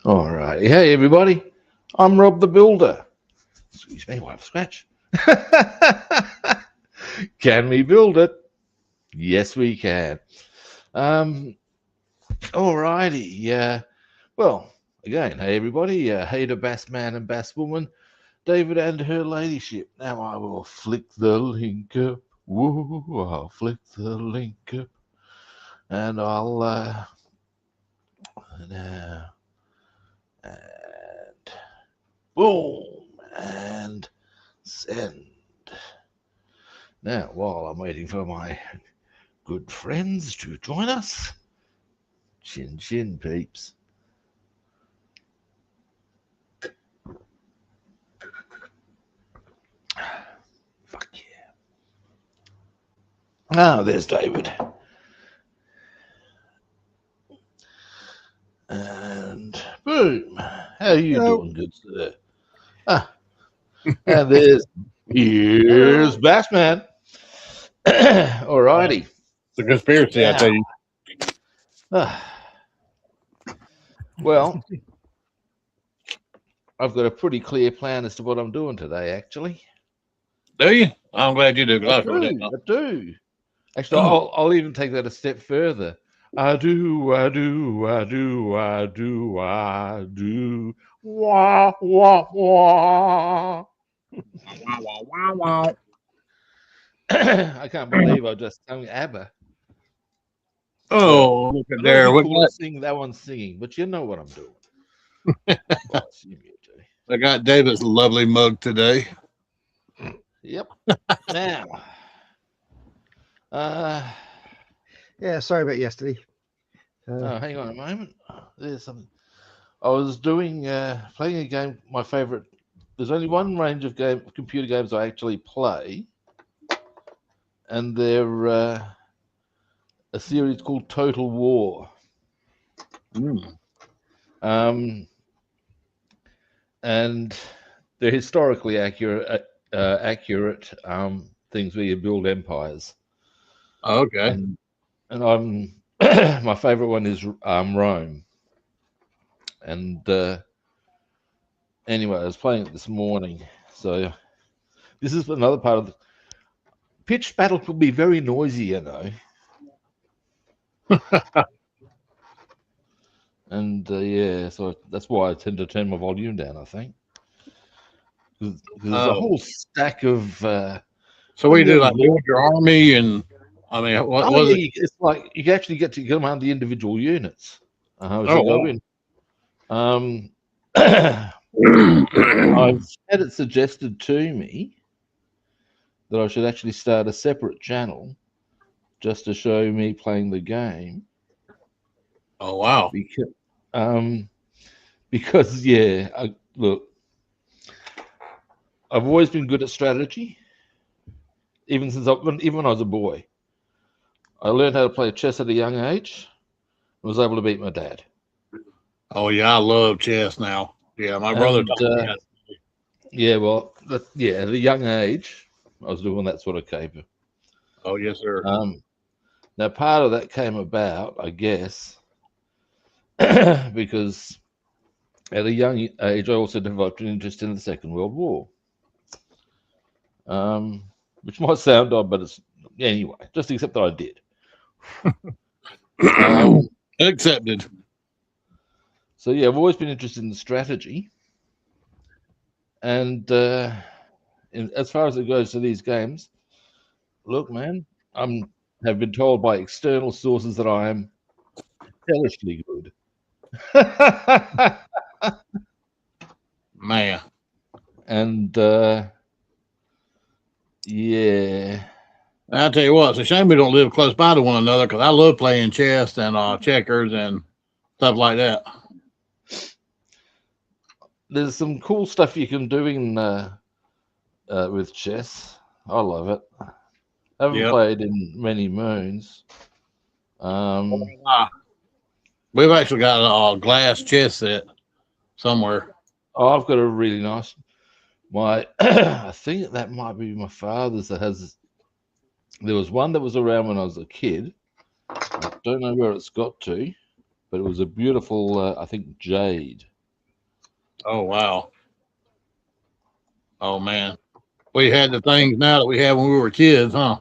All right. Hey, everybody. I'm Rob the Builder. Excuse me, wife scratch. Can we build it? Yes, we can. Um, all righty. Yeah. Well, again, hey, everybody. Hey to Bassman and Basswoman, David and her ladyship. Now I will flick the link up. Woo, I'll flick the link up. And I'll, now, and boom, and send. Now, while I'm waiting for my good friends to join us, chin chin peeps. Fuck yeah. Ah, there's David. And boom. How are you Hello. doing, good sir? Ah, and here's Bassman. Alrighty. It's a conspiracy, I Now, tell you. ah, well, I've got a pretty clear plan as to what I'm doing today, actually. Do you? I'm glad you do. 'Cause I I sure do. didn't. I do. Actually, I'll even take that a step further. I do, I do, I do, I do, I do. Wah, wah, wah. Wow, wow, wow, wow. I can't believe I just sung ABBA. Well, Oh, look I at know there. you Look call it at sing, that one's singing, but you know what I'm doing. Well, I assume you do. I got David's lovely mug today. Yep. Now, uh, Yeah, sorry about yesterday. hang on a moment. There's something. I was doing playing a game. My favorite. There's only one range of computer games I actually play, and they're a series called Total War. Mm. And they're historically accurate things where you build empires. Okay. And I'm my favorite one is Rome. And anyway, I was playing it this morning, so this is another part of the pitched battle could be very noisy, you know. And yeah, so that's why I tend to turn my volume down, I think. Because there's a Oh, whole stack of. so What we do you do call like them? build your army, and I mean, what Oh was yeah, it? it's like you actually get to command the individual units as Oh, you go wow. in. Um, I've had it suggested to me that I should actually start a separate channel just to show me playing the game Oh, wow. because, um, because yeah, look, I've always been good at strategy, even even when I was a boy. I learned how to play chess at a young age. And was able to beat my dad, Oh, yeah. I love chess now. Yeah, my brother and taught me how. yeah, well, yeah, at a young age, I was doing that sort of caper. Oh, yes, sir. Um, Now, part of that came about, I guess, because at a young age, I also developed an interest in the Second World War, which might sound odd, but it's anyway, just accept that I did. Um, Accepted. so, yeah, I've always been interested in strategy. And as far as it goes to these games, look, man, have been told by external sources that I am hellishly good. Man. And yeah. I'll tell you what, it's a shame we don't live close by to one another because I love playing chess and checkers and stuff like that. There's some cool stuff you can do in with chess. I love it. I haven't Yep. played in many moons. Um, We've actually got a glass chess set somewhere. I've got a really nice. My I think that might be my father's that has. There was one that was around when I was a kid. I don't know where it's got to, but it was a beautiful, I think, jade. Oh wow. Oh man. We had the things now that we had when we were kids, huh?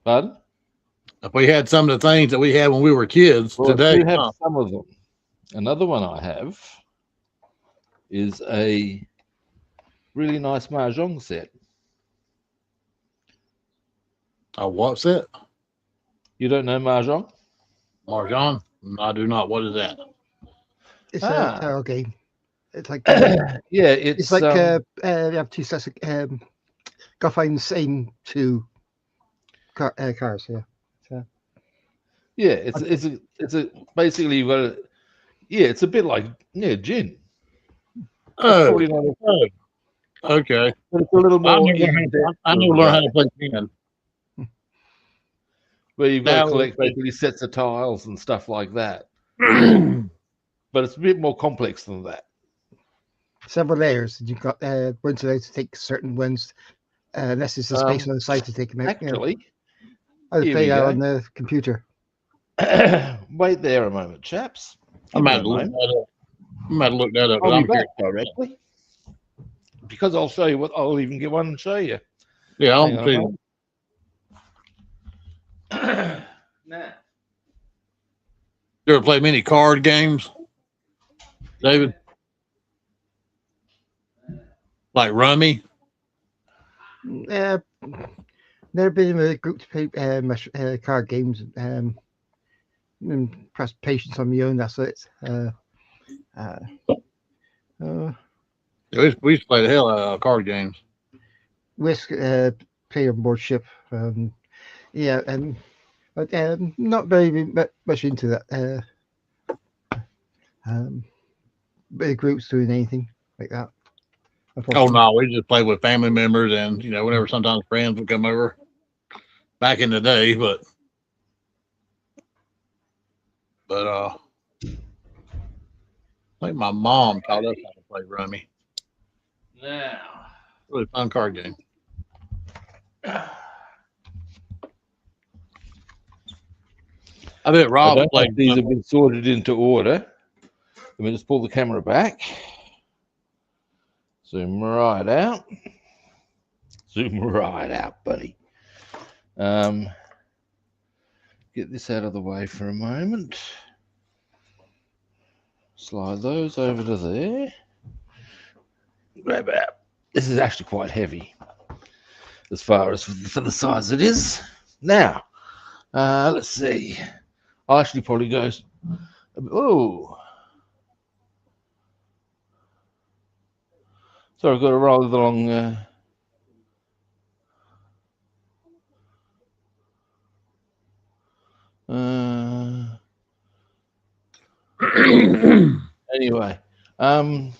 Pardon? If we had some of the things that we had when we were kids Well, I today, do have huh? some of them. Another one I have is a really nice mahjong set. Oh, what's it? You don't know mahjong? Marjan? I do not. What is that? It's Ah. a tile game. It's like Yeah, it's like you have two sets of gotta find the same two cars. Yeah. yeah, it's a basically you've got a, yeah, it's a bit like gin. That's Oh, probably not a, okay. but it's a little I more never in learned, depth. I never learned how to play pen. Where you've got to Now, collect basically sets of tiles and stuff like that. okay. But it's a bit more complex than that. Several layers. You've got ones allowed to take certain ones, unless there's a space on the side to take them out. Actually, I here play we that go. on the computer. Wait there a moment, chaps. I'm Give me about a to look moment. that up. I'm about to look that up. 'Cause I'll I'm be back curious. directly because I'll show you what I'll even get one and show you. Yeah, Hang I'll on a see. moment. Now, You ever play many card games, David? Like Rummy? Never been in a group to play card games. And press patience on my own. That's it. We used to play the hell out of card games. Risk play on board ship. Yeah, but not very much into that. Big groups doing anything like that. Oh no, we just played with family members, and whenever sometimes friends would come over. Back in the day, but I think my mom taught us how to play Rummy. now, Really fun card game. I bet I Rob don't know played. if these have been sorted into order. Let me just pull the camera back. Zoom right out. Zoom right out, buddy. Get this out of the way for a moment. Slide those over to there. Grab out. This is actually quite heavy as far as for the size it is. Now, let's see. I'll actually probably go. Oh. So I've got to roll along. Anyway, now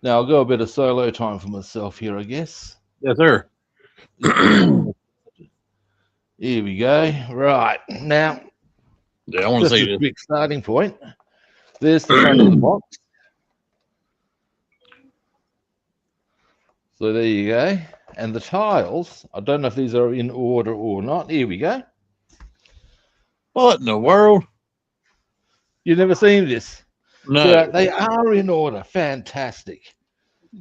I'll go a bit of solo time for myself here, I guess. Yes, sir. Here we go. Right now, Yeah, I want to just see a this. quick starting point. There's the front of the box. So there you go. And the tiles, I don't know if these are in order or not. Here we go. What in the world? You've never seen this? No. So they are in order. Fantastic.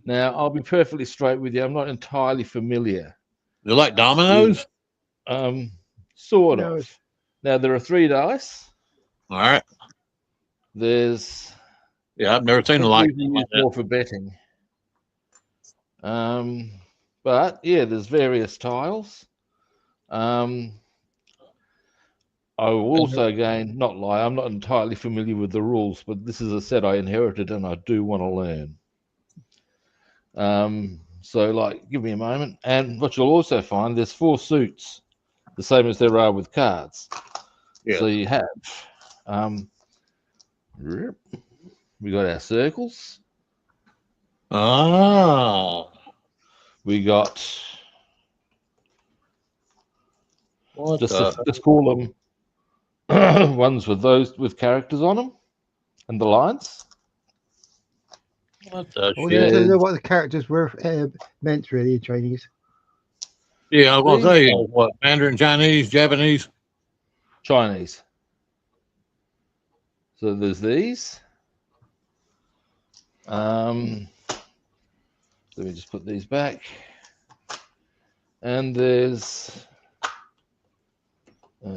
Now, I'll be perfectly straight with you. I'm not entirely familiar. They're like dominoes? Sort No. of. Now, there are 3 dice. All right. There's Yeah, I've never seen a like usually like used that. more for betting. But yeah, there's various tiles. I will also, again, not lie, I'm not entirely familiar with the rules, but this is a set I inherited and I do want to learn. So, like, give me a moment. And what you'll also find, there's 4 suits, the same as there are with cards. Yeah. So you have, we got our circles. Ah. We got, What just the? call them ones with those with characters on them and the lines. What the I shit? didn't know what the characters were meant really in Chinese. Yeah, I was These gonna say are what Mandarin, Chinese, Japanese. Chinese. So there's these. Let me just put these back. And there's,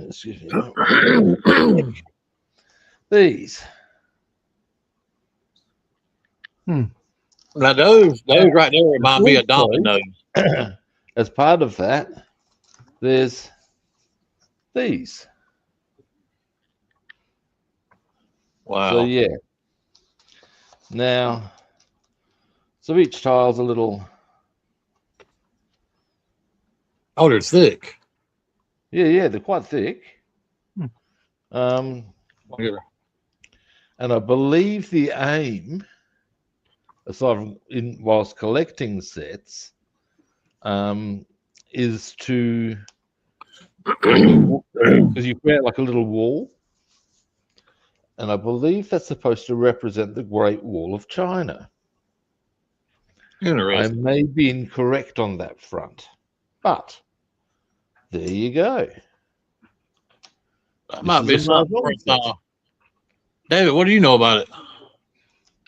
excuse me, these. Now those right there remind me of Also, Domino's. as part of that, there's these. Wow. So yeah. Now, so each tile's a little. Oh, they're thick. Yeah, they're quite thick. Hmm. Here. And I believe the aim, aside from whilst collecting sets, is to because you create like a little wall, and I believe that's supposed to represent the Great Wall of China. I Interesting. may be incorrect on that front, but there you go. That This might is be a something. side set. David, what do you know about it?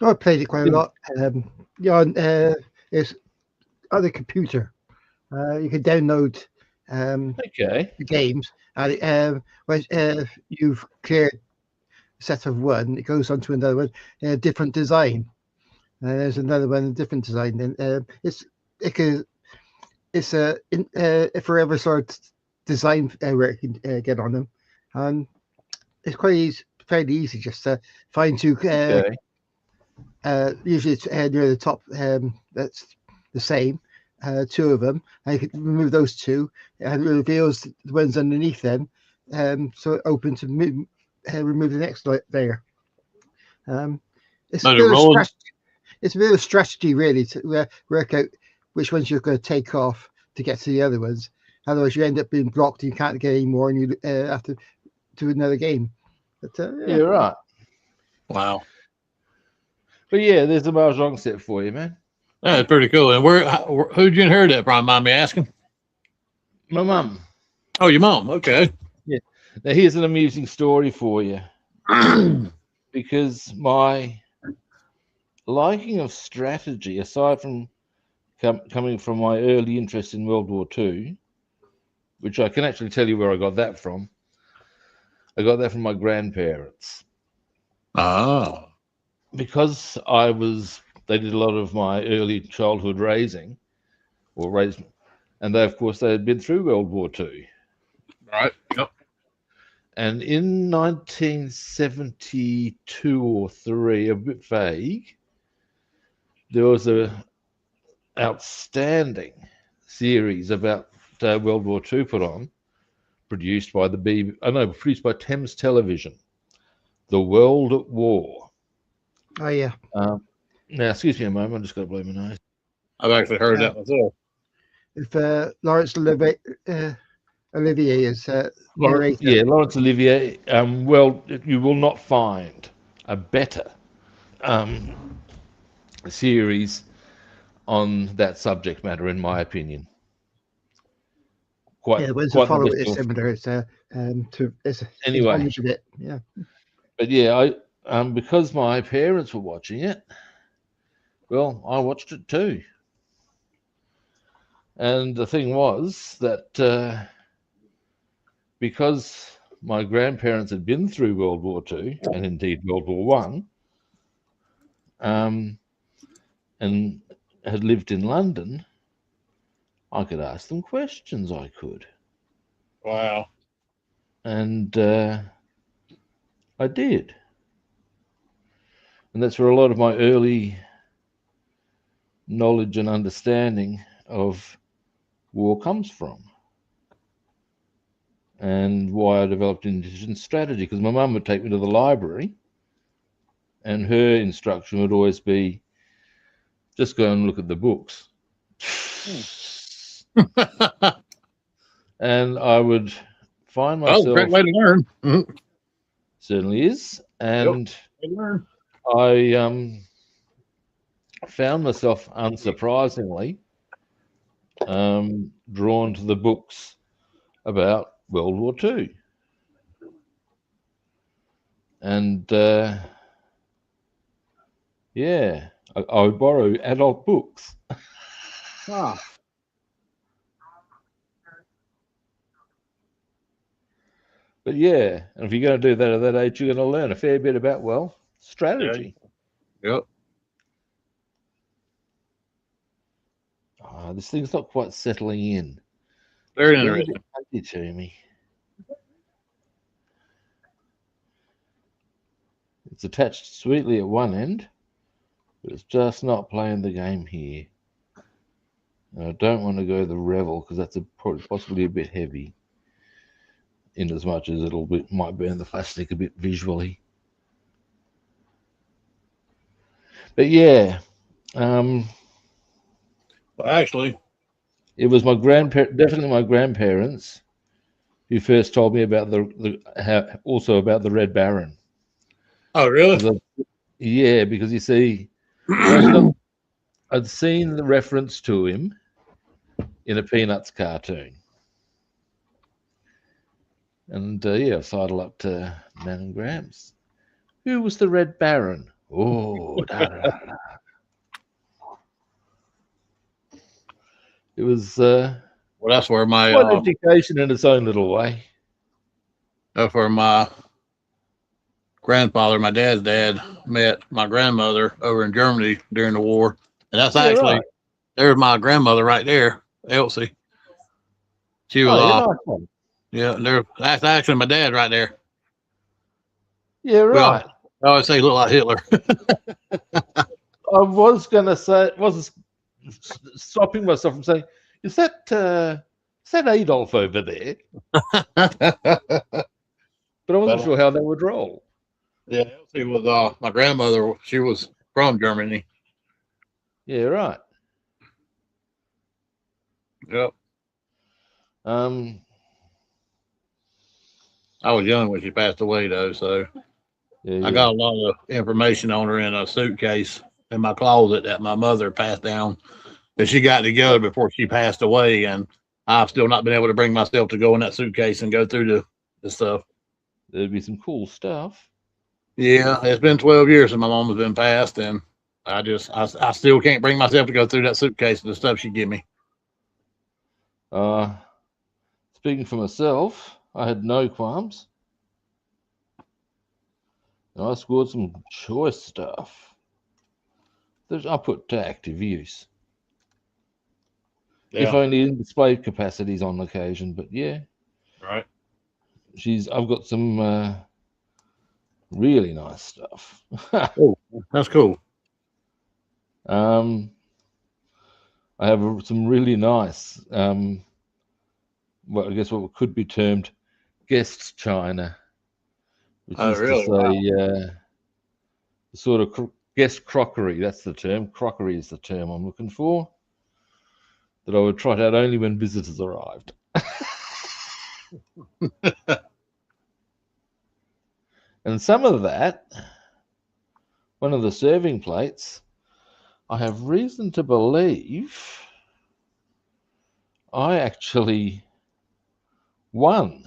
I played it quite a lot. Yeah, it's on the computer. You can download Okay. the games, and when you've cleared a set of one, it goes on to another one, different design. There's another one, different design. And it's a forever sort of design where you can get on them, and it's quite easy, fairly easy just to find two. Okay. Usually it's near the top. That's the same. Two of them. I can remove those two, and it reveals the ones underneath them. So open to remove the next layer. It's a But it bit of rolls. strategy. It's a bit of strategy, really, to work out which ones you're going to take off to get to the other ones. Otherwise, you end up being blocked. And you can't get any more, and you have to do another game. But Yeah, right. Wow. But yeah, there's a mahjong set for you, man. That's pretty cool. And who'd you inherit that from? Mind me asking? My mum. Oh, your mom. Okay. Yeah. Now here's an amusing story for you, because my liking of strategy, aside from coming from my early interest in World War II, which I can actually tell you where I got that from. I got that from my grandparents. Oh. Because they did a lot of my early childhood raising, and they, of course, they had been through World War II. Right. Yep. And in 1972 or 3, a bit vague, there was a outstanding series about World War II produced by produced by Thames Television, The World at War. oh yeah, Now, excuse me a moment, I'm just going to blow my nose. I've actually heard that myself. if Laurence Olivier is narrator. Yeah, Laurence Olivier. Well, you will not find a better series on that subject matter, in my opinion. Yeah, the ones that Quite the follow it best is of. similar. It's Anyway, homage of it. Yeah. but yeah, because my parents were watching it, well, I watched it too. And the thing was that because my grandparents had been through World War II and indeed World War One, and had lived in London, I could ask them questions. I could, Wow. and I did, and that's where a lot of my early knowledge and understanding of war comes from, and why I developed intelligence strategy. Because my mum would take me to the library, and her instruction would always be, just go and look at the books. And I would find Oh, great myself, way to learn. Mhm. certainly is, and Way to learn. I found myself unsurprisingly drawn to the books about World War II. And yeah, I would borrow adult books. Ah, But yeah, and if you're going to do that at that age, you're going to learn a fair bit about, well, strategy. yep. Oh, this thing's not quite settling in. Very It's getting a interesting. bit fuzzy to me. It's attached sweetly at one end, but it's just not playing the game here. And I don't want to go the Revel because that's possibly a bit heavy, in as much as might burn the plastic a bit visually. But yeah, Well, actually, it was definitely my grandparents who first told me about also about the Red Baron. oh, really? Yeah, because you see, I'd seen the reference to him in a Peanuts cartoon. And yeah, I sidled up to Nan and Gramps. Who was the Red Baron? Oh, da, da, da. It was Well, that's where quite education in its own little way. my grandfather, my dad's dad, met my grandmother over in Germany during the war, and that's actually right. there's my grandmother right there, Elsie. She was Nice one. that's actually my dad right there. Yeah, right. I always say he looked like Hitler. I was going to say, wasn't stopping myself from saying, is that Adolf over there? But I wasn't sure how that would roll. Yeah, Elsie was my grandmother. She was from Germany. Yeah, right. Yep. I was young when she passed away, though, so yeah, I got a lot of information on her in a suitcase in my closet that my mother passed down that she got together before she passed away, and I've still not been able to bring myself to go in that suitcase and go through the stuff. There'd be some cool stuff. Yeah, it's been 12 years since my mom has been passed, and I still can't bring myself to go through that suitcase of the stuff she gave me. Speaking for myself, I had no qualms. I scored some choice stuff that I put to active use. Yeah. If only in display capacities on occasion, but yeah. Right. I've got some really nice stuff. Oh, that's cool. I have some really nice, I guess what could be termed guest china, which is really? to say sort of guest crockery. That's the term. Crockery is the term I'm looking for. That I would trot out only when visitors arrived. And some of that, one of the serving plates, I have reason to believe I actually won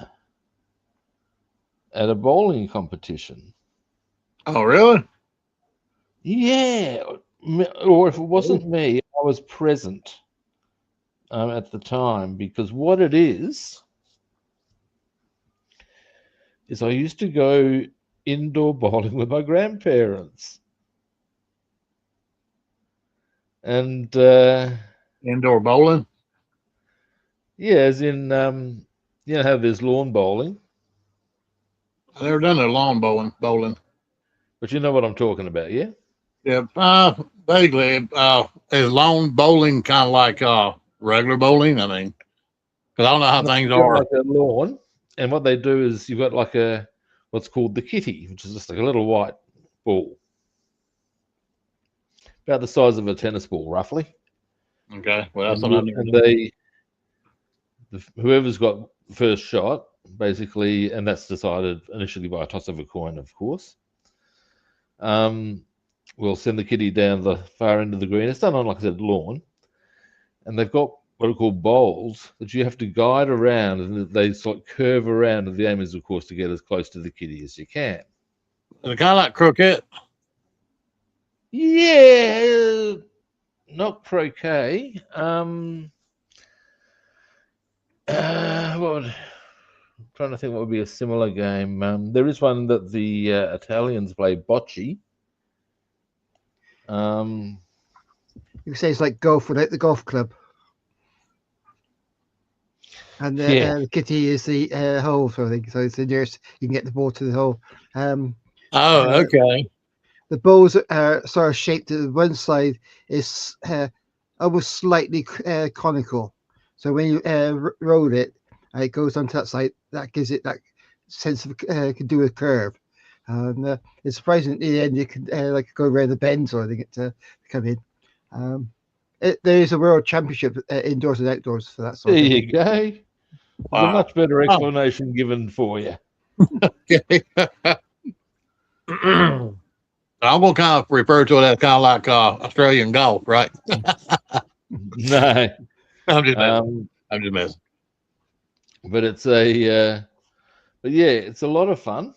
at a bowling competition. Oh, really? Yeah. Or if it wasn't me, I was present at the time, because what it is I used to go indoor bowling with my grandparents. And indoor bowling? Yeah, as in you know how there's lawn bowling. I've never done a lawn bowling. But you know what I'm talking about, yeah? Yeah, vaguely. Is lawn bowling kind of like regular bowling? I mean, because I don't know how things are. Like a lawn, and what they do is you've got like what's called the kitty, which is just like a little white ball, about the size of a tennis ball, roughly. Okay, well that's whoever's got first shot, basically, and that's decided initially by a toss of a coin, of course. We'll send the kitty down the far end of the green. It's done on, like I said, lawn, and they've got what are called bowls that you have to guide around, and they sort of curve around. And the aim is, of course, to get as close to the kitty as you can. Is it kind of like croquet? Yeah, not croquet. I'm trying to think what would be a similar game. There is one that the Italians play, bocce. You say it's like golf without the golf club. And Yeah. the kitty is the hole sort of thing. So it's the nearest you can get the ball to the hole. Okay. The balls are sort of shaped to one side is almost slightly conical. So when you roll it, it goes onto that side. That gives it that sense of can do a curve. And it's surprising at the end you can like go around the bends or anything to come in. There is a world championship indoors and outdoors for that sort There of thing. you go. There's a Wow. much better explanation given for you. Okay. I'm gonna kind of refer to it as kind of like Australian golf, right? No. I'm just messing. I'm just messing. But it's but yeah, it's a lot of fun.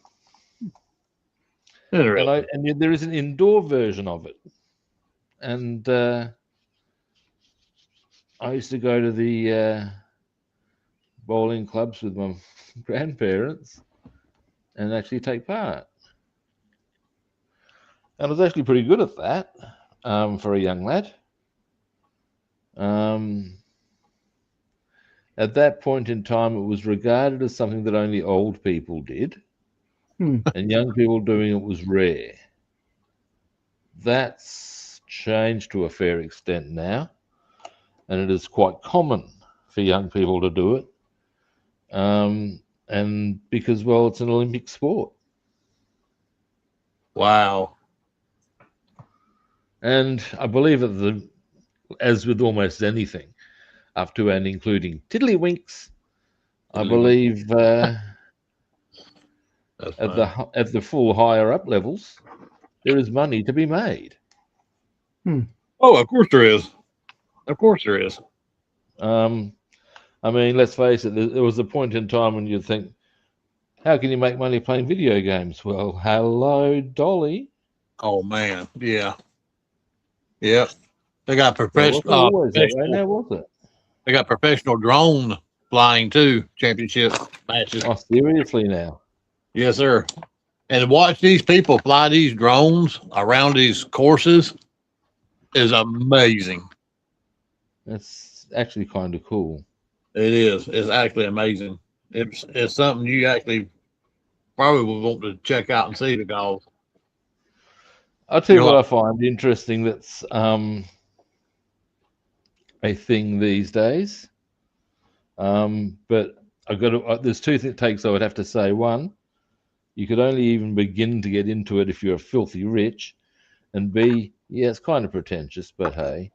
And there is an indoor version of it. And I used to go to the bowling clubs with my grandparents and actually take part. And I was actually pretty good at that for a young lad. At that point in time, it was regarded as something that only old people did, and young people doing it was rare. That's changed to a fair extent now, and it is quite common for young people to do it. And because, well, it's an Olympic sport. Wow. And I believe that as with almost anything, up to and including tiddlywinks, I believe at the full higher up levels, there is money to be made. Oh, of course there is. Of course there is. I mean, let's face it, there was a point in time when you'd think, how can you make money playing video games? Well, hello, Dolly. Oh, man. Yeah. Yep. They got It wasn't always that way, now was it? They got professional drone flying too, championship matches. Oh, seriously now? Yes, sir. And to watch these people fly these drones around these courses is amazing. That's actually kind of cool. It is. It's actually amazing. It's something you actually probably would want to check out and see, because I'll tell you what I find interesting that's a thing these days. But I've got to, there's two takes I would have to say. One, you could only even begin to get into it if you're filthy rich. And B, yeah, it's kind of pretentious, but hey.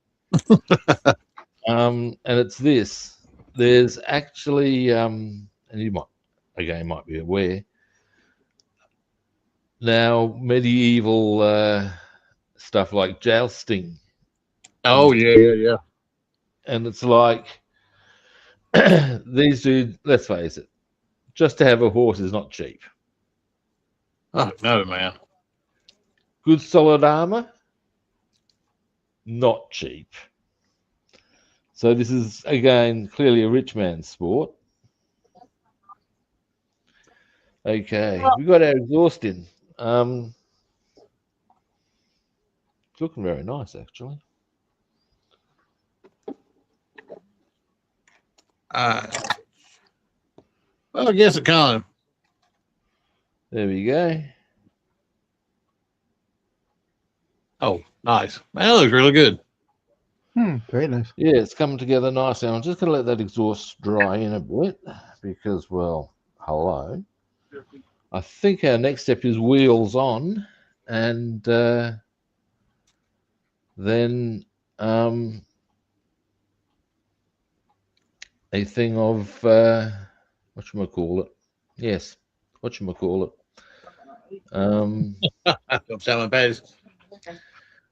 And it's this. There's actually, and you might be aware, now medieval stuff like jousting. Oh, yeah. And it's like, these dudes, let's face it, just to have a horse is not cheap. Oh, no, man. Good solid armor, not cheap. So this is, again, clearly a rich man's sport. Okay, we got our exhaust in. It's looking very nice, actually. Well, I guess it kind of. There we go. Oh, nice. Man, that looks really good. Very nice. Yeah, it's coming together nicely. I'm just going to let that exhaust dry in a bit because, well, hello. I think our next step is wheels on, and then a thing of whatchamacallit. Yes, whatchamacallit.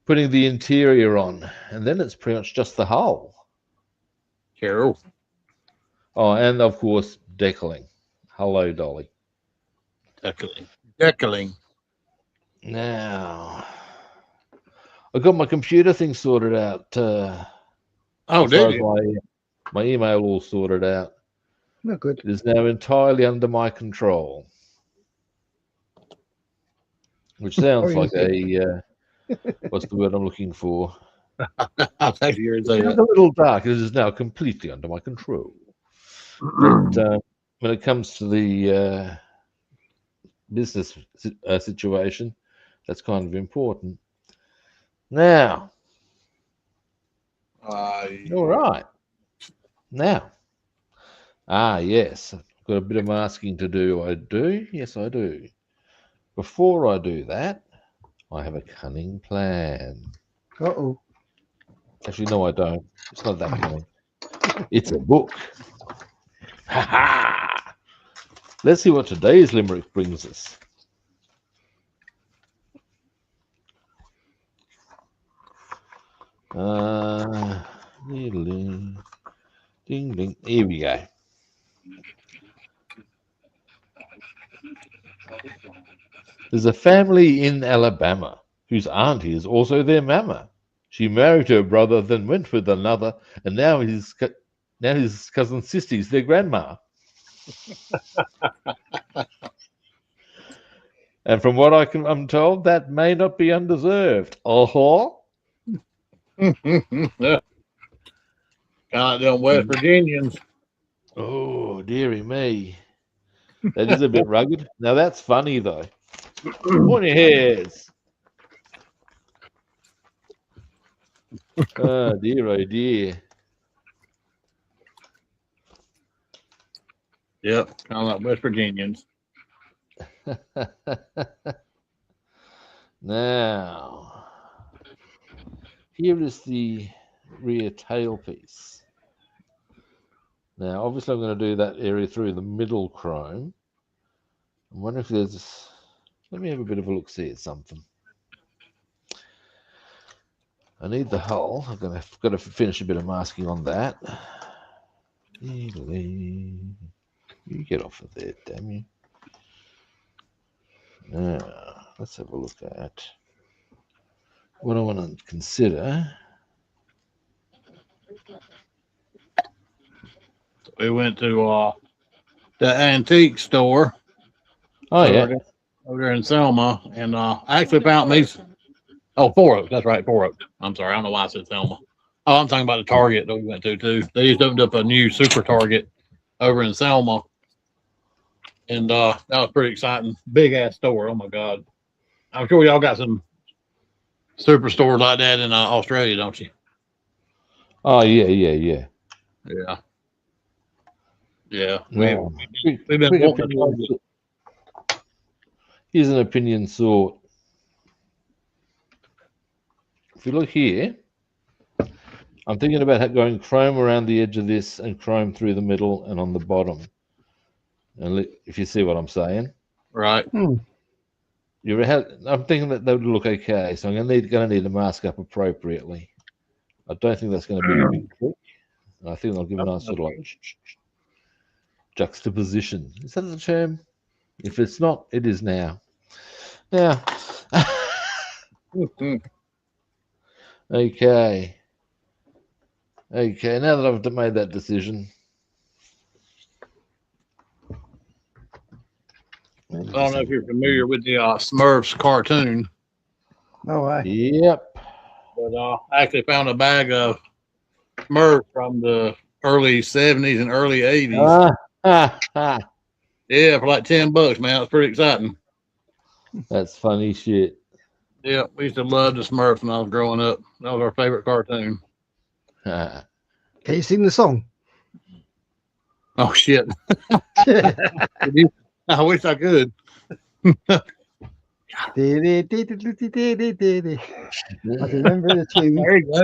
Putting the interior on, and then it's pretty much just the hull. Carol. Oh, and of course, decaling. Hello, Dolly. Decaling. Now, I got my computer thing sorted out. Oh, as far did as you? my email all sorted out. No good. It is now entirely under my control, which sounds Oh, like yes, a what's the word I'm looking for? I'll take you and say It's that. a little dark. It is now completely under my control. But when it comes to the business situation, that's kind of important. Now, all right. Now, yes, I've got a bit of masking to do. I do. Yes, I do. Before I do that, I have a cunning plan. Uh-oh. Actually, no, I don't. It's not that cunning. It's a book. Ha ha! Let's see what today's limerick brings us. Ding, ding. Here we go. There's a family in Alabama whose auntie is also their mama. She married her brother, then went with another, and now his cousin sister's their grandma. And from what I'm told, that may not be undeserved. Oh, Kind of like them West Virginians. oh, dearie me. That is a bit rugged. Now that's funny though. Pointy hairs. Oh dear, oh dear. Yep, kind of like West Virginians. Now, here is the rear tailpiece. Now, obviously, I'm going to do that area through the middle chrome. I wonder if there's. Let me have a bit of a look see at something. I need the hull. I've got to finish a bit of masking on that. You get off of there, damn you. Now, let's have a look at what I want to consider. We went to the antique store. Oh, yeah. Over there in Selma, and I actually found me. Oh, Four Oaks. That's right, Four Oaks. I'm sorry, I don't know why I said Selma. Oh, I'm talking about the Target that we went to too. They just opened up a new super Target over in Selma, and that was pretty exciting. Big ass store. Oh my god! I'm sure y'all got some super stores like that in Australia, don't you? Oh, yeah. Yeah. Yeah. No. We've been Quick wanting opinion. to Here's an opinion sort. If you look here, I'm thinking about going chrome around the edge of this and chrome through the middle and on the bottom. And if you see what I'm saying. right. I'm thinking that would look okay. So I'm going to need to mask up appropriately. I don't think that's going to be a big trick. And I think they'll give a nice sort of like juxtaposition. Is that the term? If it's not, it is now. Now, okay. Okay, now that I've made that decision. I don't know if you're familiar with the Smurfs cartoon. Oh, I. Yep. But I actually found a bag of Smurfs from the early 70s and early 80s. Yeah, for like $10, man. It's pretty exciting. That's funny shit. Yeah, we used to love the Smurfs when I was growing up. That was our favorite cartoon. Can you sing the song? Oh shit! I wish I could. I remember the tune. There you go.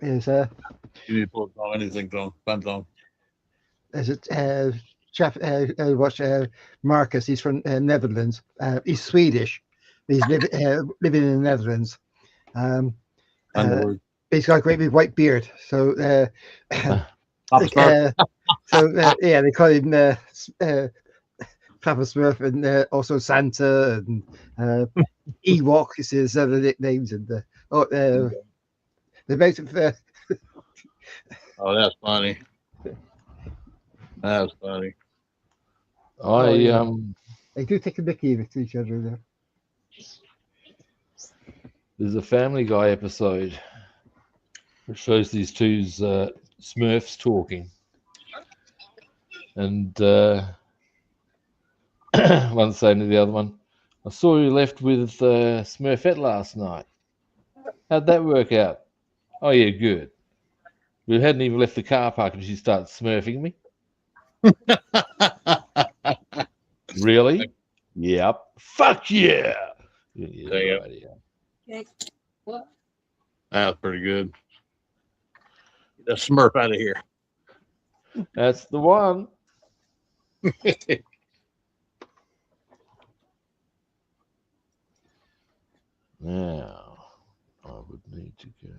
Is You need to pull a song, anything song, fun song. Is it watch Marcus? He's from Netherlands. He's Swedish. He's living in the Netherlands. He's got a great big white beard. So yeah, they call him Papa Smurf and also Santa and Ewok is his other nicknames, and they make it for Oh, that's funny. That's funny. I they do take a mickey of it to each other. Though. There's a Family Guy episode which shows these two Smurfs talking, and one saying to the other one, "I saw you left with Smurfette last night. How'd that work out?" "Oh yeah, good. We hadn't even left the car park and she started smurfing me." "Really?" "Yep." "Fuck yeah." Yeah, Damn. right, yeah. That's pretty good. Get the Smurf out of here. That's the one. Now, I would need to go.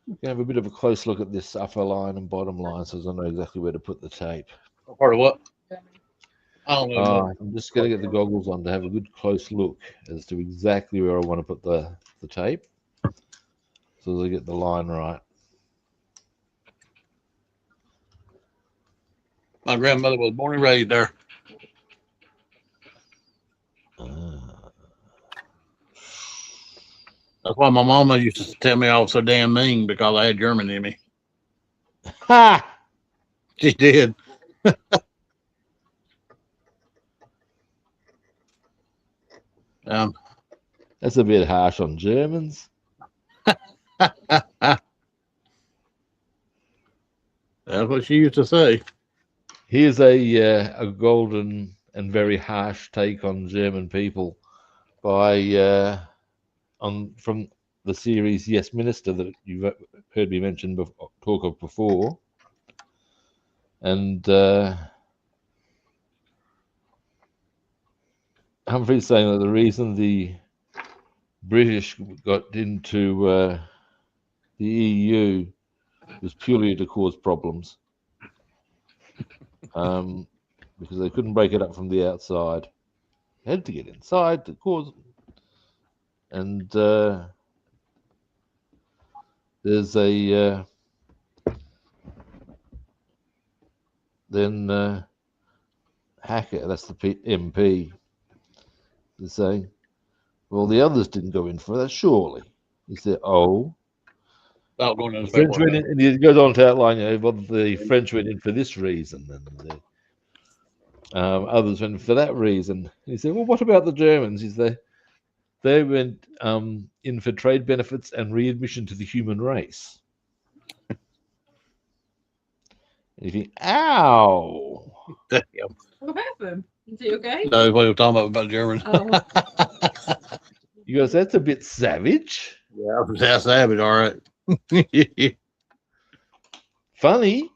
We can have a bit of a close look at this upper line and bottom line so I know exactly where to put the tape. Part of what? I don't know. I'm just going to get the goggles on to have a good close look as to exactly where I want to put the tape so that I get the line right. My grandmother was born and raised there. That's why my mama used to tell me I was so damn mean because I had German in me. Ha! She did. That's a bit harsh on Germans. That's what she used to say. Here's a golden and very harsh take on German people by from the series Yes Minister that you've heard me mention talk of before, and Humphrey's saying that the reason the British got into the EU was purely to cause problems, because they couldn't break it up from the outside. They had to get inside to cause, and there's a then Hacker, that's the MP, is saying, "Well, the others didn't go in for that, surely." He said, "Oh, Going to the French went in," and he goes on to outline, well, the French went in for this reason, and others went in for that reason. And he said, "Well, what about the Germans?" He said, "They went in for trade benefits and readmission to the human race." And you think, "Ow!" Damn. What happened? Is he okay? No, what you were talking about Germans. Oh. You guys, that's a bit savage. Yeah, that's savage, all right. Funny,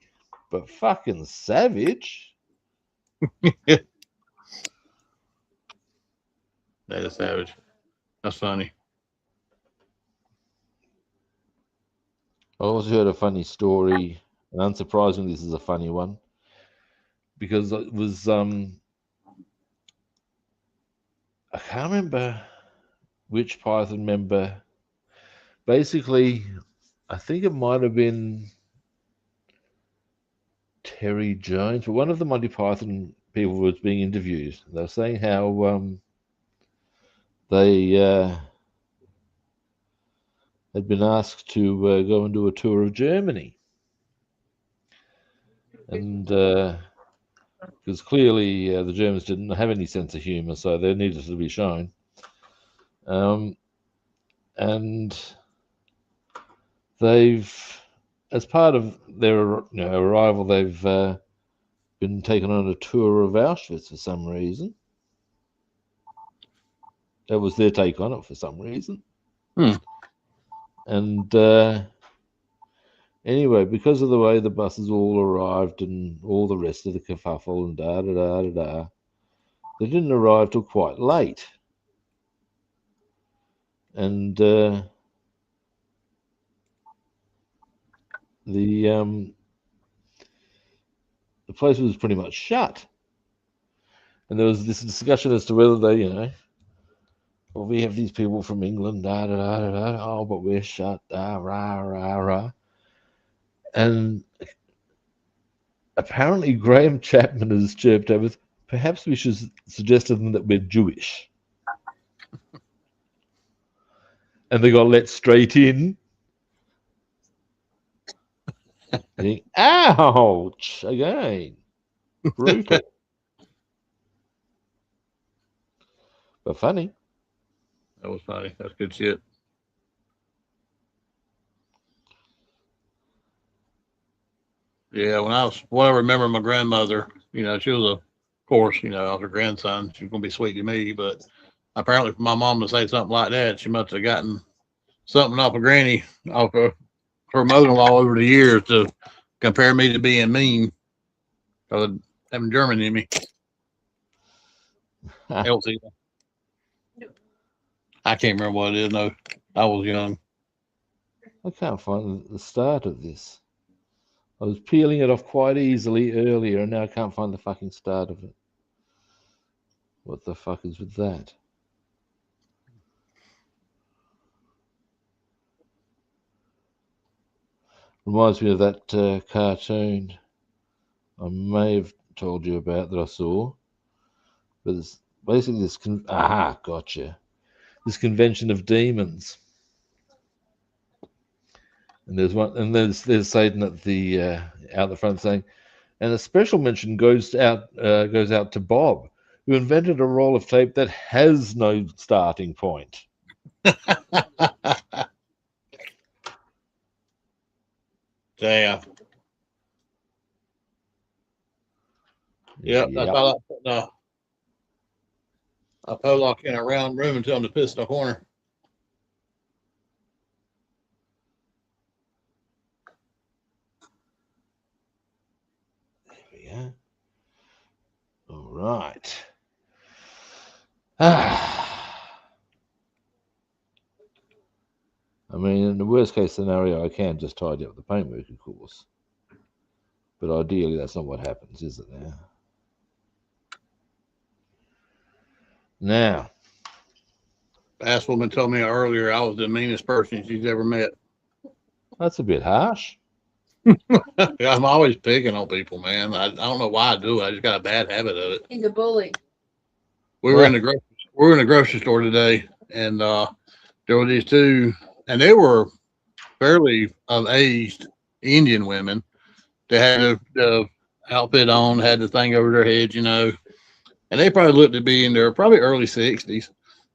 but fucking savage. That is savage. That's funny. I also heard a funny story, and unsurprisingly, this is a funny one, because it was I can't remember which Python member. Basically, I think it might have been Terry Jones, but one of the Monty Python people was being interviewed. They were saying how they had been asked to go and do a tour of Germany, and because clearly the Germans didn't have any sense of humor, so they needed to be shown. And they've, as part of their arrival, they've been taken on a tour of Auschwitz for some reason. That was their take on it for some reason. And anyway, because of the way the buses all arrived and all the rest of the kerfuffle and da-da-da-da-da, they didn't arrive till quite late. And the place was pretty much shut. And there was this discussion as to whether they, well, we have these people from England, da da da da da. Oh, but we're shut, rah rah rah. And apparently, Graham Chapman has chirped over. Perhaps we should suggest to them that we're Jewish, and they got let straight in. Ouch! Again, brutal, but funny. That was funny. That's good shit. Yeah, what I remember my grandmother, she was of course, I was her grandson. She was gonna be sweet to me, but apparently for my mom to say something like that, she must have gotten something off of Granny, off of her mother-in-law over the years to compare me to being mean because of having German in me. Elsie. I can't remember what it is. No, I was young. I can't find the start of this. I was peeling it off quite easily earlier, and now I can't find the fucking start of it. What the fuck is with that? Reminds me of that cartoon I may have told you about that I saw. But it's basically this. Gotcha. This convention of demons. And there's one, and there's Satan at the out the front saying, and a special mention goes out to Bob, who invented a roll of tape that has no starting point. Damn. Yep. That's all I Pollock in a round room and tell him to piss in the corner. Yeah. All right. I mean, in the worst case scenario, I can just tidy up the paintwork, of course. But ideally, that's not what happens, is it now? Now. Basswoman told me earlier I was the meanest person she's ever met. That's a bit harsh. I'm always picking on people, man. I don't know why I do. I just got a bad habit of it. He's a bully. We were in the grocery store today, and there were these two, and they were fairly of aged Indian women. They had the outfit on, had the thing over their head, and they probably looked to be in their probably early 60s.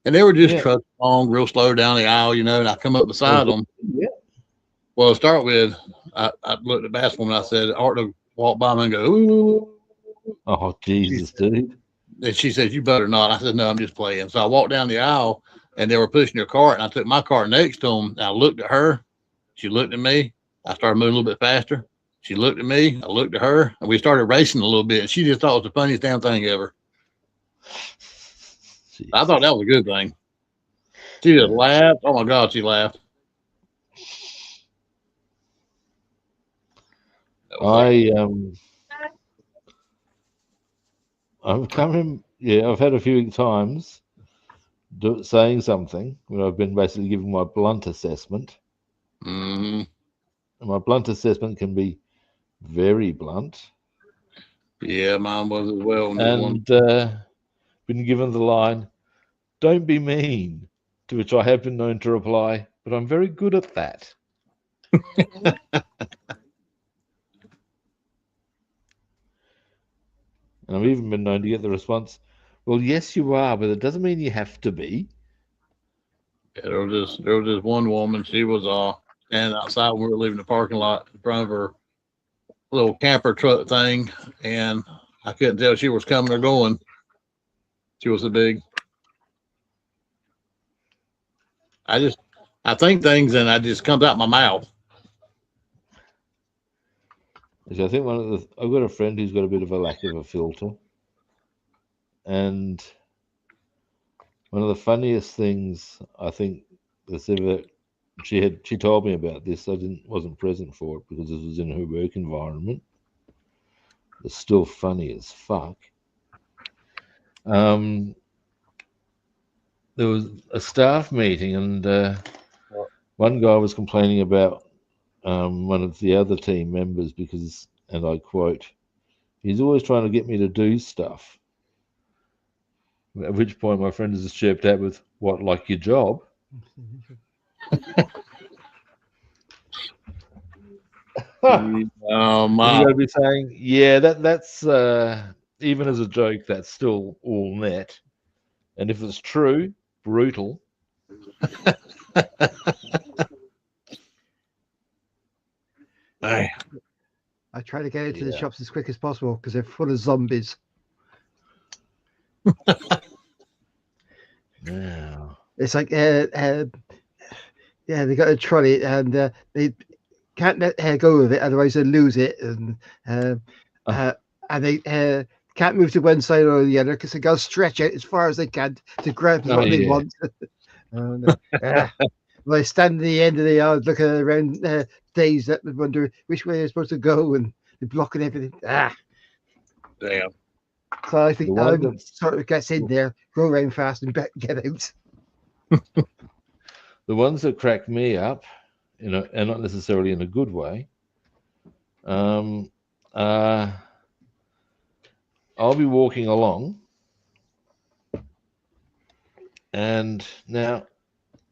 And they were just trucking along real slow down the aisle, and I come up beside them. Yeah. Well, to start with, I looked at Basswoman. I said, I ought to walk by them and go, ooh. Oh, Jesus, dude. And she said, you better not. I said, no, I'm just playing. So I walked down the aisle, and they were pushing their cart, and I took my cart next to them. And I looked at her. She looked at me. I started moving a little bit faster. She looked at me. I looked at her, and we started racing a little bit. And she just thought it was the funniest damn thing ever. Jeez. I thought that was a good thing. She just laughed. Oh, my God, she laughed. I'm coming. Yeah, I've had a few times saying something when I've been basically giving my blunt assessment. Mm-hmm. And my blunt assessment can be very blunt. Yeah, mine was as well. And been given the line, "Don't be mean," to which I have been known to reply, "But I'm very good at that." And I've even been known to get the response, "Well, yes, you are, but it doesn't mean you have to be." Yeah, there was this one woman. She was standing outside when we were leaving the parking lot in front of her little camper truck thing, and I couldn't tell if she was coming or going. She was so big. I think things and I just comes out my mouth. I think I've got a friend who's got a bit of a lack of a filter, and one of the funniest things I think that's ever she told me about this. I wasn't present for it because this was in her work environment. It's still funny as fuck. there was a staff meeting, and one guy was complaining about one of the other team members because, and I quote, "He's always trying to get me to do stuff." At which point my friend is chirped out with, "What, like your job?" Oh And my! you got to be saying, "Yeah, that's even as a joke, that's still all net." And if it's true, brutal. Hey, I try to get into the Yeah. shops as quick as possible because they're full of zombies. Now, It's like, yeah, they got a trolley and they can't let go of it, otherwise they lose it, and they can't move to one side or the other because they got to stretch out as far as they can to grab what they yeah. want. And, well, I stand at the end of the yard looking around, dazed up and wonder which way they're supposed to go, and they're blocking everything. damn. So I think The one I'm that's sort of gets in there, go around fast and get out. the ones that crack me up, and not necessarily in a good way. I'll be walking along, and now,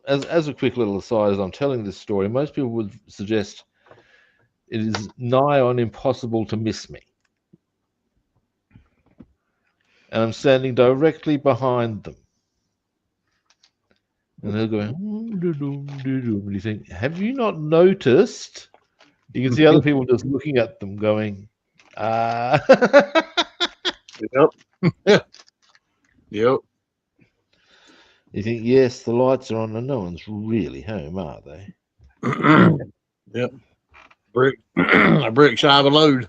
as a quick little aside, as I'm telling this story, most people would suggest it is nigh on impossible to miss me. And I'm standing directly behind them. And they're going, and you think, have you not noticed? You can see other people just looking at them going, Yep. Yep. You think, yes, the lights are on and no one's really home, are they? Yep. A brick shy of a load.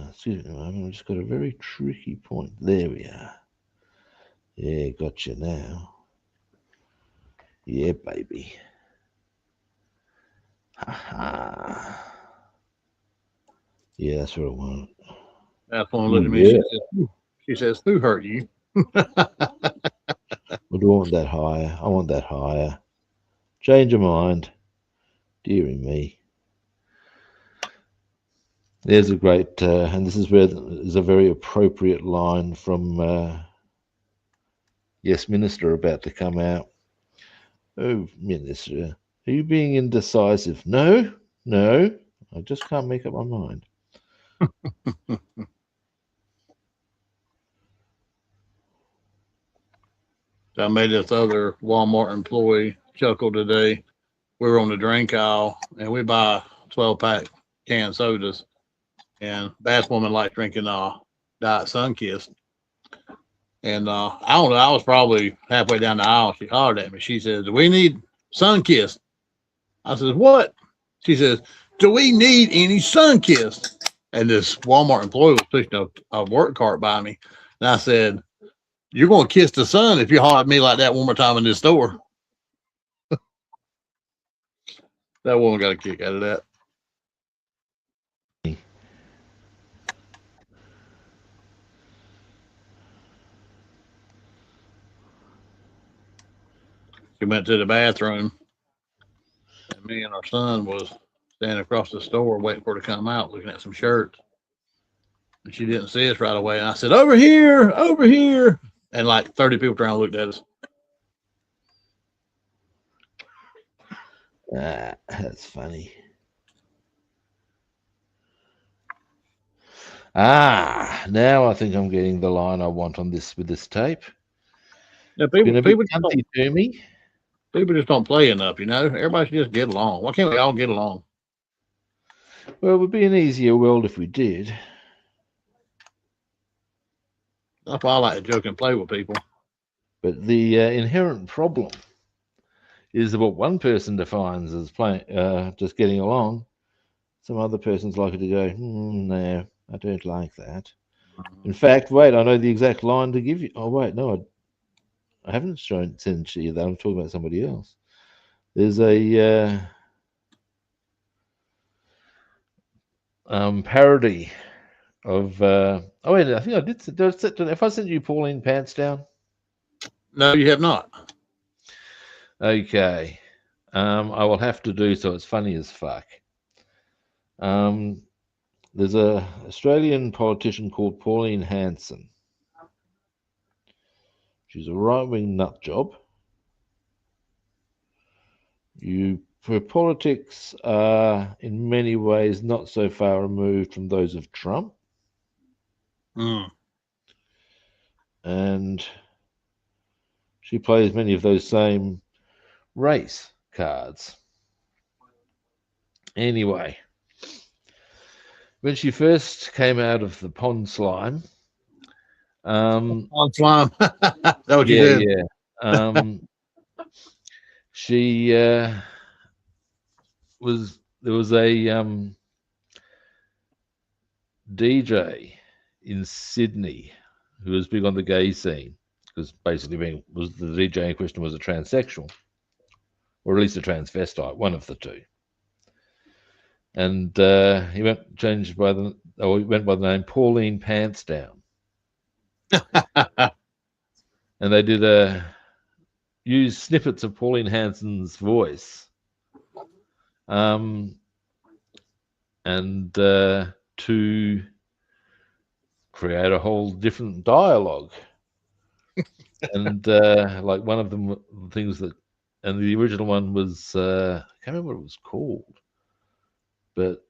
Excuse me, I've just got a very tricky point. There we are. Yeah, got you now. Yeah, baby. Ha. Yeah, that's what I want. That's one looked at me. Yeah. She says, "Who hurt you?" I don't want that higher. I want that higher. Change your mind. Dearie me. There's a great, and this is where there's a very appropriate line from Yes Minister about to come out. Oh, Minister, are you being indecisive? No, I just can't make up my mind. I made this other Walmart employee chuckle today. We were on the drink aisle and we buy 12-pack canned sodas. And Basswoman likes drinking Diet Sunkist. And I don't know, I was probably halfway down the aisle. She hollered at me. She says, "Do we need Sunkist?" I says, "What?" She says, "Do we need any Sunkist?" And this Walmart employee was pushing a work cart by me. And I said, "You're going to kiss the sun if you holler at me like that one more time in this store." That woman got a kick out of that. She went to the bathroom, and me and our son was standing across the store waiting for her to come out, looking at some shirts. And she didn't see us right away. And I said, "Over here, over here." And like 30 people turned and looked at us. That's funny. Now I think I'm getting the line I want on this with this tape. Yeah, Been a bit people cunty to me. just don't play enough, you know. Everybody should just get along. Why can't we all get along? Well, it would be an easier world if we did. That's why I like to joke and play with people. But the inherent problem is that what one person defines as just getting along, some other person's likely to go, no, I don't like that. In fact, wait, I know the exact line to give you. Oh, wait, no, I haven't sent you that. I'm talking about somebody else. There's a parody of. Oh wait, I think I did. If I sent you Pauline Pants Down, No, you have not. okay. I will have to do so. It's funny as fuck. There's a Australian politician called Pauline Hanson. She's a right-wing nut job. Her politics are in many ways not so far removed from those of Trump, and she plays many of those same race cards. Anyway, when she first came out of the pond slime, On slime. That what you did? yeah. She there was a DJ in Sydney who was big on the gay scene because basically the DJ in question was a transsexual, or at least a transvestite, one of the two. And he went by the name Pauline Pants Down. And they did use snippets of Pauline Hanson's voice, and to create a whole different dialogue. And like one of them things that, and the original one was I can't remember what it was called, but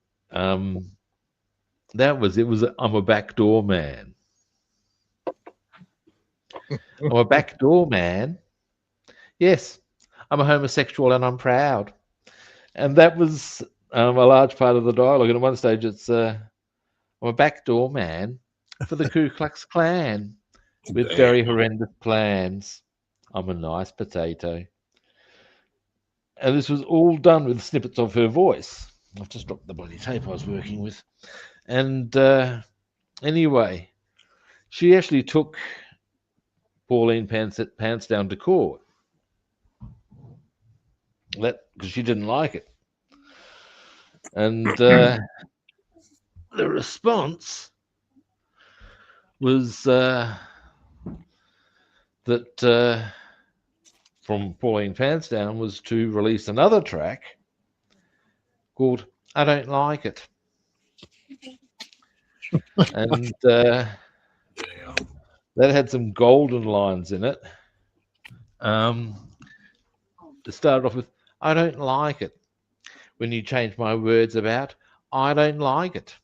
that was it was I'm a backdoor man. I'm a backdoor man. Yes, I'm a homosexual and I'm proud. And that was a large part of the dialogue. And at one stage, it's I'm a backdoor man for the Ku Klux Klan with very horrendous plans. I'm a nice potato. And this was all done with snippets of her voice. I've just dropped the bloody tape I was working with. And anyway, she actually took Pauline Pants Down to court. Because she didn't like it. And the response was that from Pauline Pants Down was to release another track called I Don't Like It. And that had some golden lines in it. It started off with I don't like it when you change my words about. I don't like it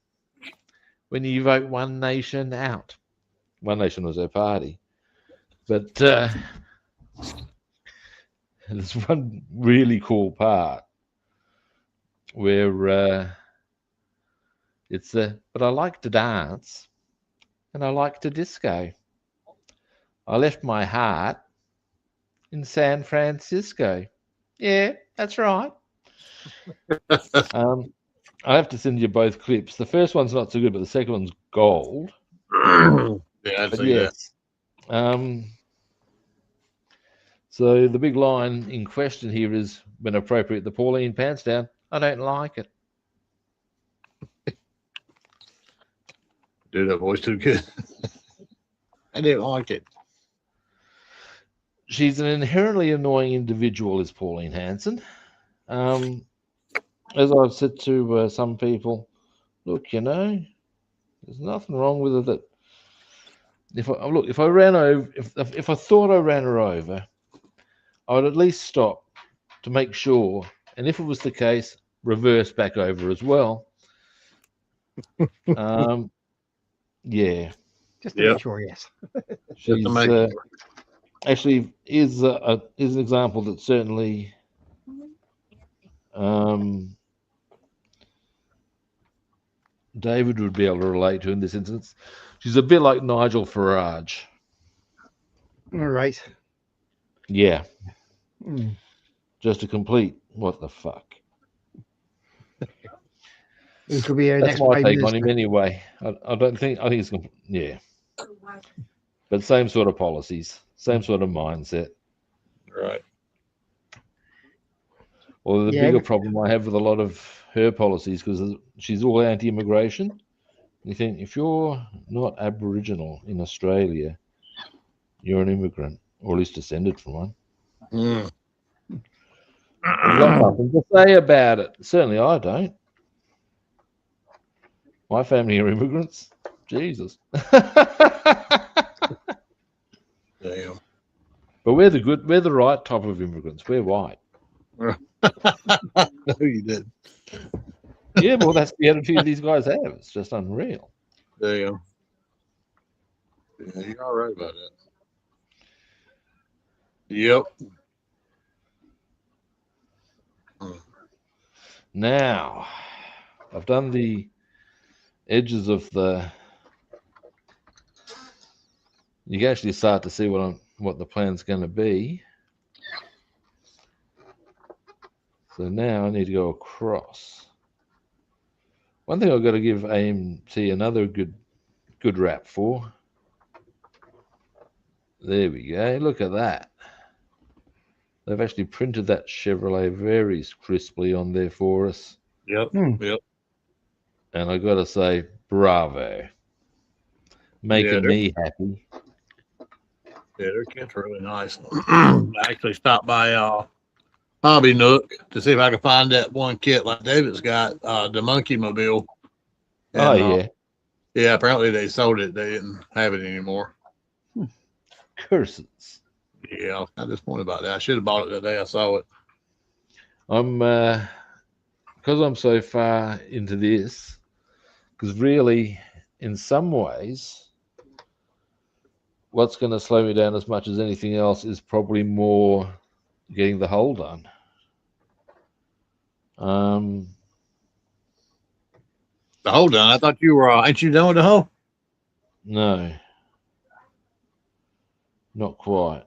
when you vote One Nation out. One Nation was her party. But there's one really cool part where it's but I like to dance and I like to disco. I left my heart in San Francisco. Yeah, that's right. I have to send you both clips. The first one's not so good, but the second one's gold. Yeah, I'd say yes. So the big line in question here is, when appropriate, the Pauline Pants Down. I don't like it. Do that voice too good. I didn't like it. She's an inherently annoying individual, is Pauline Hanson. As I've said to some people, look, there's nothing wrong with her. That if I ran over, if I thought I ran her over, I would at least stop to make sure, and if it was the case, reverse back over as well. Yeah. Just to make sure, yes. She's actually is an example that certainly David would be able to relate to in this instance. She's a bit like Nigel Farage. All right. Yeah. Just a complete what the fuck. It could be our That's next my Prime take on Minister. him anyway. I think it's yeah. But same sort of policies, same sort of mindset. Right. Well, the bigger problem I have with a lot of her policies, because she's all anti-immigration, You think if you're not Aboriginal in Australia, you're an immigrant, or at least descended from one. Mm. You've got nothing to say about it. Certainly I don't. My family are immigrants. Jesus. Damn. But we're the right type of immigrants. We're white. No, you didn't. Yeah, well, that's the attitude these guys have. It's just unreal. Damn. Yeah, you're all right about that. Yep. Now, I've done the edges of the. You can actually start to see what the plan's going to be. So now I need to go across. One thing I've got to give AMT another good rap for. There we go. Look at that. They've actually printed that Chevrolet very crisply on there for us. Yep. Yep. And I got to say, bravo. Making me happy. Yeah, their kit's really nice. I actually stopped by Hobby Nook to see if I could find that one kit like David's got, the Monkey Mobile. And, Oh, yeah. Yeah, apparently they sold it. They didn't have it anymore. Curses. Yeah, I'm disappointed about that. I should have bought it the day I saw it. I'm because I'm so far into this, because really, in some ways, what's going to slow me down as much as anything else is probably more getting the hole done. The hole done? I thought you were, ain't you done with the hole? No, not quite.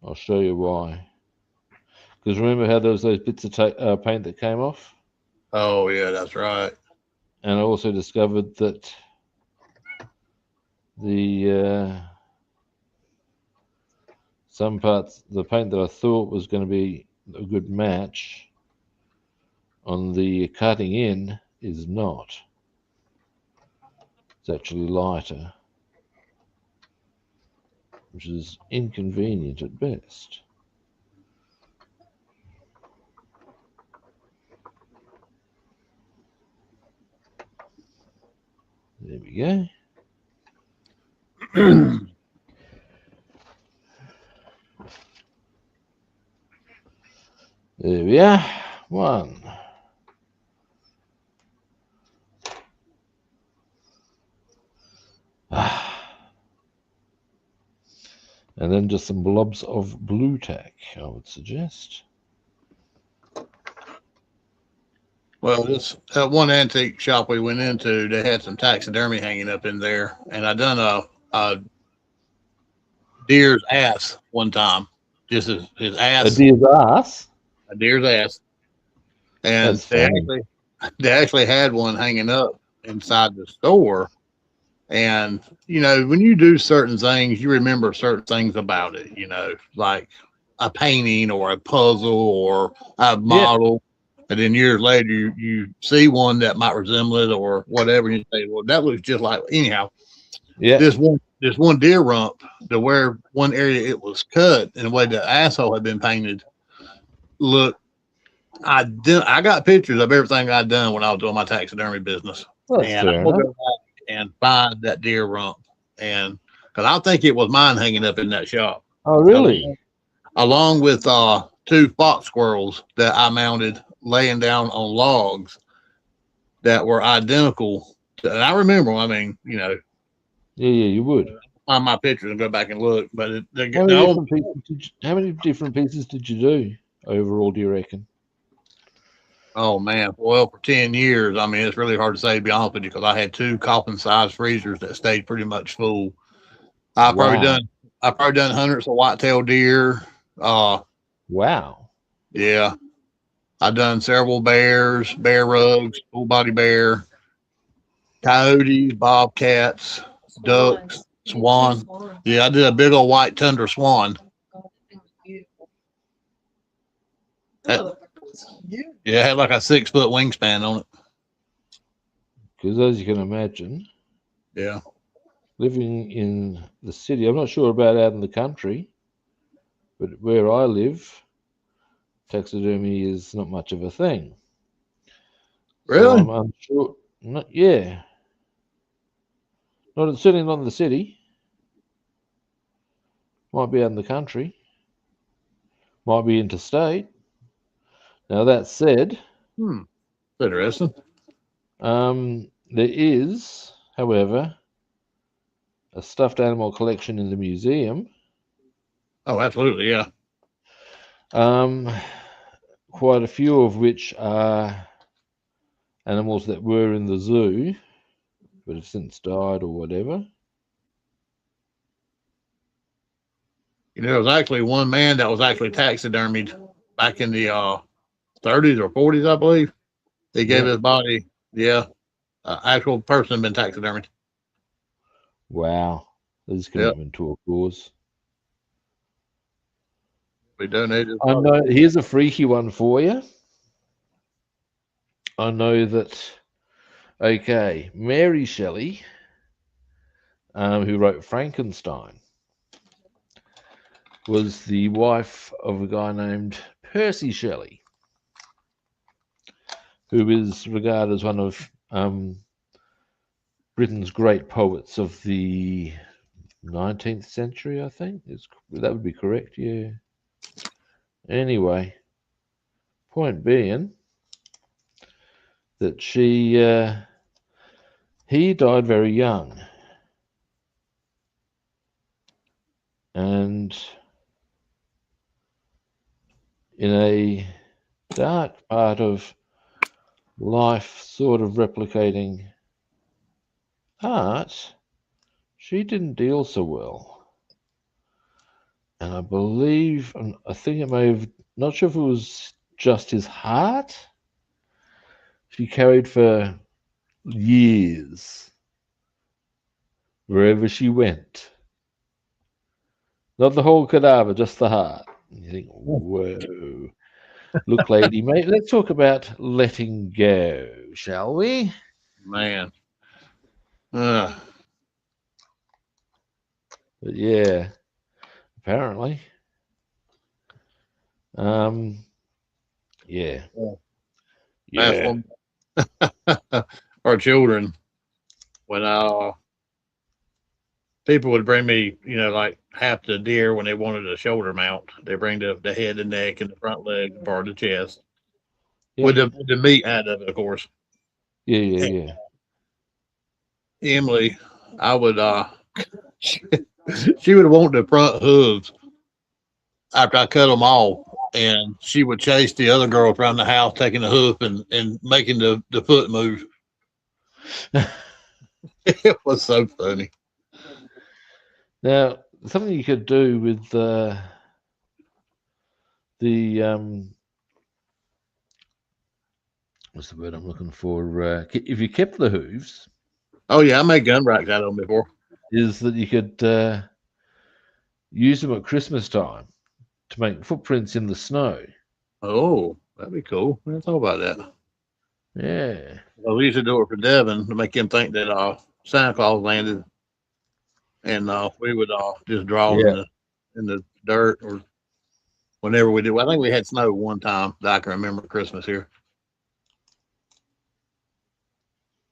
I'll show you why. Because remember how there was those bits of paint that came off? Oh, yeah, that's right. And I also discovered that the some parts, the paint that I thought was going to be a good match on the cutting in is not. It's actually lighter, which is inconvenient at best. There we go. There we are. One. And then just some blobs of blue tack, I would suggest. Well, that one antique shop we went into, they had some taxidermy hanging up in there, and I done a deer's ass one time, just his ass. A deer's ass? A deer's ass. And they actually had one hanging up inside the store. And, you know, when you do certain things, you remember certain things about it, you know, like a painting or a puzzle or a model. Yeah. And then years later, you see one that might resemble it or whatever. And you say, well, that looks just like, anyhow. Yeah. This one deer rump, to where one area it was cut and the way the asshole had been painted, look, I got pictures of everything I'd done when I was doing my taxidermy business. Well, and I will go back and find that deer rump, and because I think it was mine hanging up in that shop. Oh, really? Along with 2 fox squirrels that I mounted laying down on logs that were identical. And I remember, I mean, you know. Yeah, you would. Find my pictures and go back and look. But how many different pieces did you do overall, do you reckon? Oh, man. Well, for 10 years, I mean, it's really hard to say, to be honest with you, because I had 2 coffin-sized freezers that stayed pretty much full. I've probably done hundreds of whitetail deer. Wow. Yeah. I've done several bears, bear rugs, full-body bear, coyotes, bobcats, ducks, swan. Yeah, I did a big old white tundra swan. Yeah, it had like a 6-foot wingspan on it. because as you can imagine, Yeah. living in the city, I'm not sure about out in the country, but where I live, taxidermy is not much of a thing. So Really? I'm unsure. Not, yeah. Not certainly not in the city. Might be out in the country. Might be interstate. Now that said, Interesting. there is, however, a stuffed animal collection in the museum. Oh, absolutely. Yeah. Quite a few of which are animals that were in the zoo, but have since died or whatever. You know, there was actually one man that was actually taxidermied back in the 30s or 40s, I believe. They gave Yeah. his body, actual person been taxidermied. Wow. This Yep. commitment to a cause. We donated his I body. know. Here's a freaky one for you. I know that. Okay, Mary Shelley, who wrote Frankenstein, was the wife of a guy named Percy Shelley, who is regarded as one of Britain's great poets of the 19th century, I think. That would be correct, yeah. Anyway, point being that he died very young. And in a dark part of life, sort of replicating art, she didn't deal so well. And I believe, I think it may have, not sure if it was just his heart, she carried for years wherever she went. Not the whole cadaver, just the heart. You think, whoa. Look, lady, mate, let's talk about letting go, shall we? Man. But yeah, apparently. Yeah. That's Yeah. one. Our children, when people would bring me, you know, like half the deer when they wanted a shoulder mount. They bring the head, the neck, and the front leg, and part of the chest, Yep. with the meat out of it, of course. Yeah, yeah, And yeah. Emily, I would she would want the front hooves after I cut them off, and she would chase the other girls around the house, taking the hoof and making the foot move. It was so funny. Now, something you could do with what's the word I'm looking for? If you kept the hooves, Oh yeah, I made gun racks out of them before. is that you could use them at Christmas time to make footprints in the snow. Oh, that'd be cool. I didn't thought about that. Yeah. Well, we used to do it for Devin to make him think that Santa Claus landed, and we would just draw Yeah. in the dirt or whenever we did. Well, I think we had snow one time that I can remember Christmas here.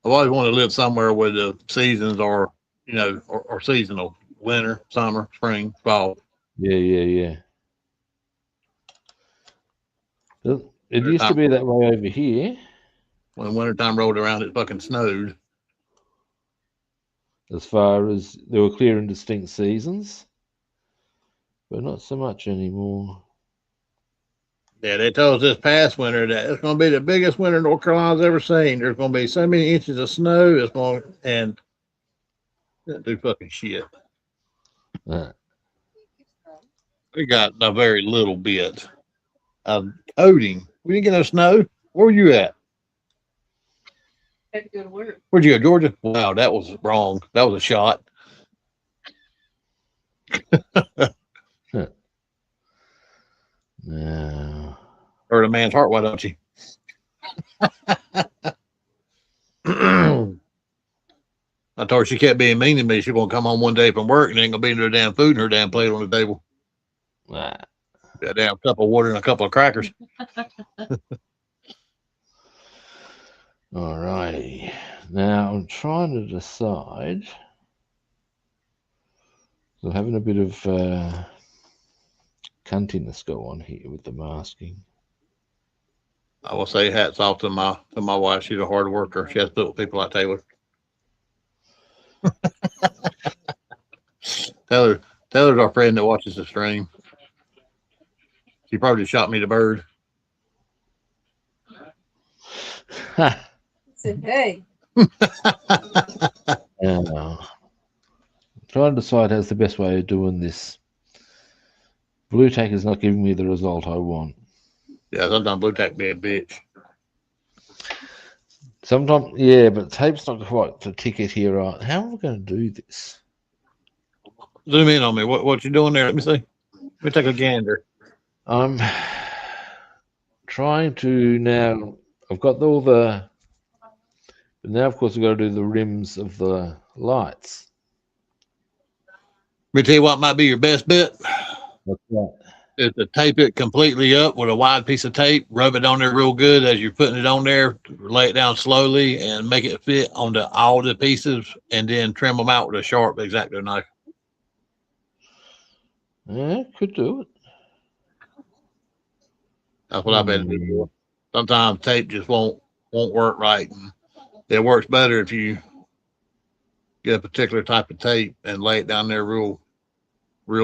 I've always wanted to live somewhere where the seasons are, you know, or seasonal: winter, summer, spring, fall. Yeah, yeah, yeah. It used to Wintertime, be that way over here, when wintertime rolled around, it fucking snowed. as far as there were clear and distinct seasons, but not so much anymore. Yeah, they told us this past winter that it's going to be the biggest winter North Carolina's ever seen. There's going to be so many inches of snow. It's going and do fucking shit. Uh, We got a very little bit of coating. We didn't get no snow. Where were you at? Had to go to work. Where'd you go, Georgia? Wow, that was wrong. That was a shot. no. Hurt a man's heart, why don't you? I told her she kept being mean to me. She's gonna come home one day from work and ain't gonna be no damn food in her damn plate on the table. Nah. Got a damn cup of water and a couple of crackers. All righty. Now I'm trying to decide. So having a bit of cuntiness go on here with the masking. I will say hats off to my wife. She's a hard worker. She has to put with people like Taylor. Taylor's our friend that watches the stream. She probably shot me the bird. Said, hey. Trying to decide how's the best way of doing this. Blue tack is not giving me the result I want. Yeah, sometimes blue tack be a bitch. Sometimes, yeah, but tape's not quite the ticket here. Right? How am I going to do this? Zoom in on me. What you doing there? Let me see. Let me take a gander. I'm trying to now. I've got all the. But now, of course, I've got to do the rims of the lights. Let me tell you what might be your best bet. What's that? Is to tape it completely up with a wide piece of tape, rub it on there real good as you're putting it on there, lay it down slowly and make it fit onto all the pieces and then trim them out with a sharp X-Acto knife. Yeah, could do it. That's what I've been doing. Sometimes tape just won't work right. And it works better if you get a particular type of tape and lay it down there real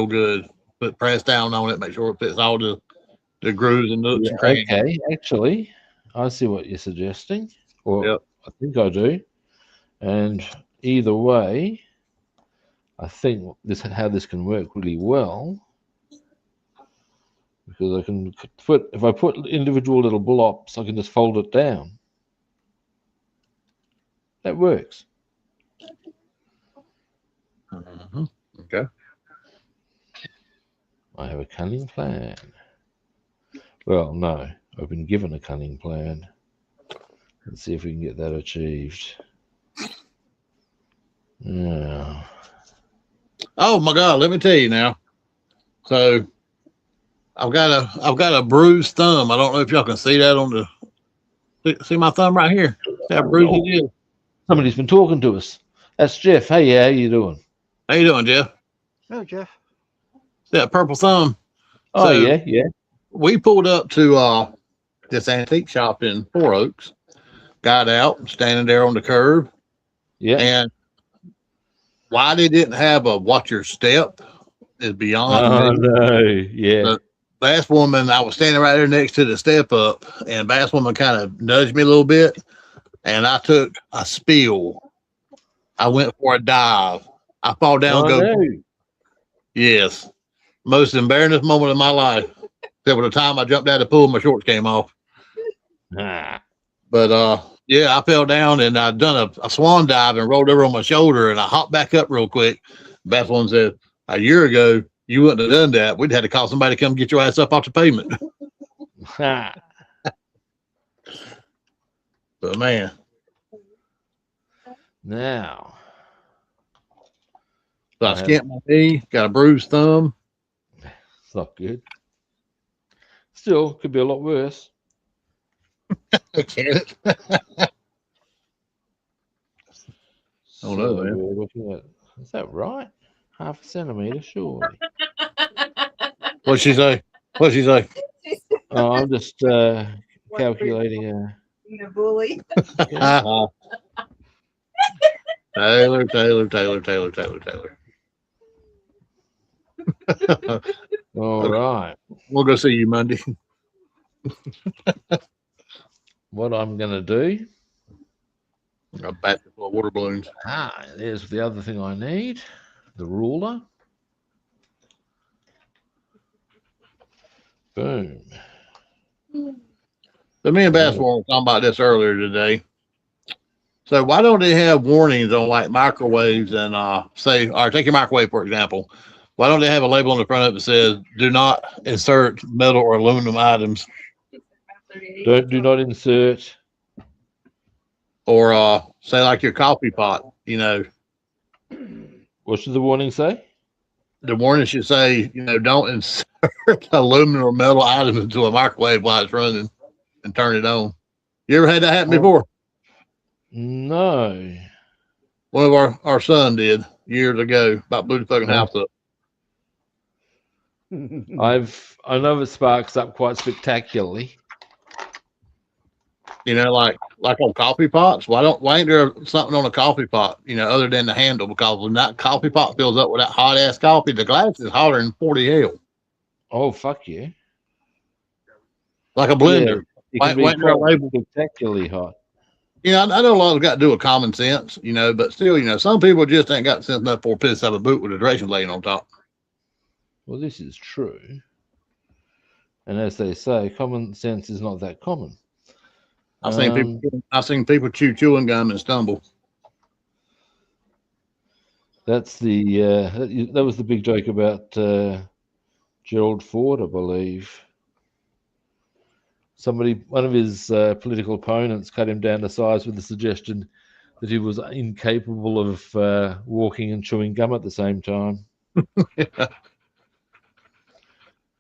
good. Put press down on it, make sure it fits all the grooves and nooks and crannies. Okay, actually, I see what you're suggesting. Or Yep. I think I do. And either way, I think how this can work really well, because I can if I put individual little blobs, I can just fold it down. That works. Mm-hmm. Okay. I have a cunning plan. Well, no, I've been given a cunning plan. Let's see if we can get that achieved. Yeah. Oh my God! Let me tell you now. So I've got a bruised thumb. I don't know if y'all can see that on the. See my thumb right here. That bruise it is. Somebody's been talking to us. That's Jeff. Hey, how you doing? How you doing, Jeff? Oh, Jeff. That purple thumb. Oh, So, yeah. We pulled up to this antique shop in Four Oaks. Got out, standing there on the curb. Yeah. And why they didn't have a watch your step is beyond Oh, me. no. Yeah. The Bass woman, I was standing right there next to the step up, and Bass woman kind of nudged me a little bit, and I took a spill. I went for a dive. I fall down, No. Yes. Most embarrassing moment of my life. Except for the time I jumped out of the pool, my shorts came off. Ah. But yeah, I fell down and I'd done a swan dive and rolled over on my shoulder, and I hopped back up real quick. Bass woman said, a year ago, you wouldn't have done that. We'd had to call somebody to come get your ass up off the pavement. But man. Now. So I skinned my knee, got a bruised thumb. It's not good. Still, could be a lot worse. Can it? Oh no, man. We're looking at, is that right? Half a centimeter, surely. What'd she say? What'd she say? Oh, I'm just calculating. Being a bully. Taylor. All right. We'll go see you Monday. What I'm going to do. A basket full of water balloons. There's the other thing I need. The ruler. Boom. So me and Bass were talking about this earlier today. So why don't they have warnings on like microwaves and take your microwave for example. Why don't they have a label on the front of it that says do not insert metal or aluminum items? Do not insert. Or say like your coffee pot, you know, What should the warning say? The warning should say, don't insert aluminum or metal items into a microwave while it's running and turn it on. You ever had that happen before? No. One of our son did years ago, about blew the fucking house up. I know it sparks up quite spectacularly. Like on coffee pots. Why ain't there something on a coffee pot, other than the handle? Because when that coffee pot fills up with that hot ass coffee, the glass is hotter than 40 hell. Oh, fuck yeah. Like a blender. Yeah, it can be quite spectacularly hot. I know a lot of got to do with common sense, but still, some people just ain't got sense enough for a piss out of a boot with a direction laying on top. Well, this is true. And as they say, common sense is not that common. I've seen people chew chewing gum and stumble. That's that was the big joke about Gerald Ford, I believe. One of his political opponents cut him down to size with the suggestion that he was incapable of walking and chewing gum at the same time.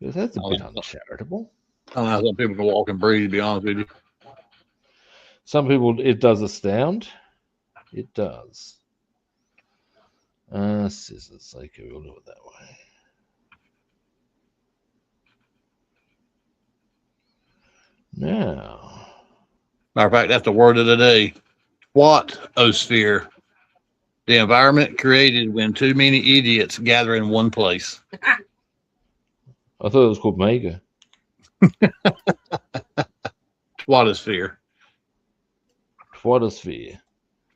That's a bit uncharitable. I don't know how some people can walk and breathe, to be honest with you. Some people, it does astound. It does. Scissors, okay, we'll do it that way. Now. Matter of fact, that's the word of the day. Twatosphere. The environment created when too many idiots gather in one place. I thought it was called Mega. Twatosphere. Twatosphere.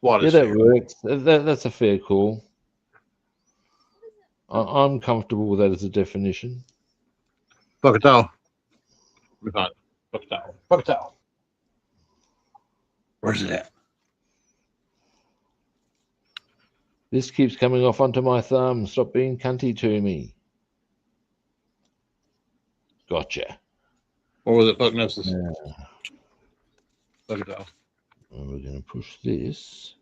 Twatosphere. Yeah, that works. That's a fair call. I'm comfortable with that as a definition. Fuck it all. Fuck it all. Fuck it all. Where's it at? This keeps coming off onto my thumb. Stop being cunty to me. Gotcha. Or was it fucking us? Fuck it all. And we're going to push this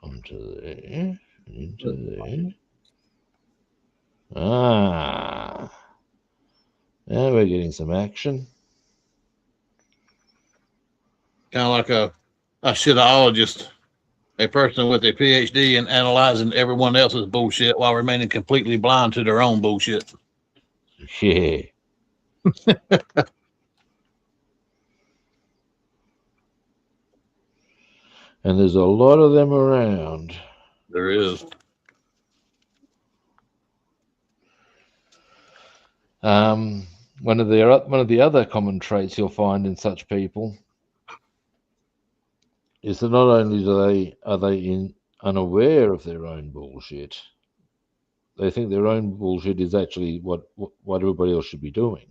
onto there and into there. Now we're getting some action. Kind of like a shitologist, a person with a PhD in analyzing everyone else's bullshit while remaining completely blind to their own bullshit. Yeah. And there's a lot of them around. There is. One of the other common traits you'll find in such people is that not only are they unaware of their own bullshit, they think their own bullshit is actually what everybody else should be doing.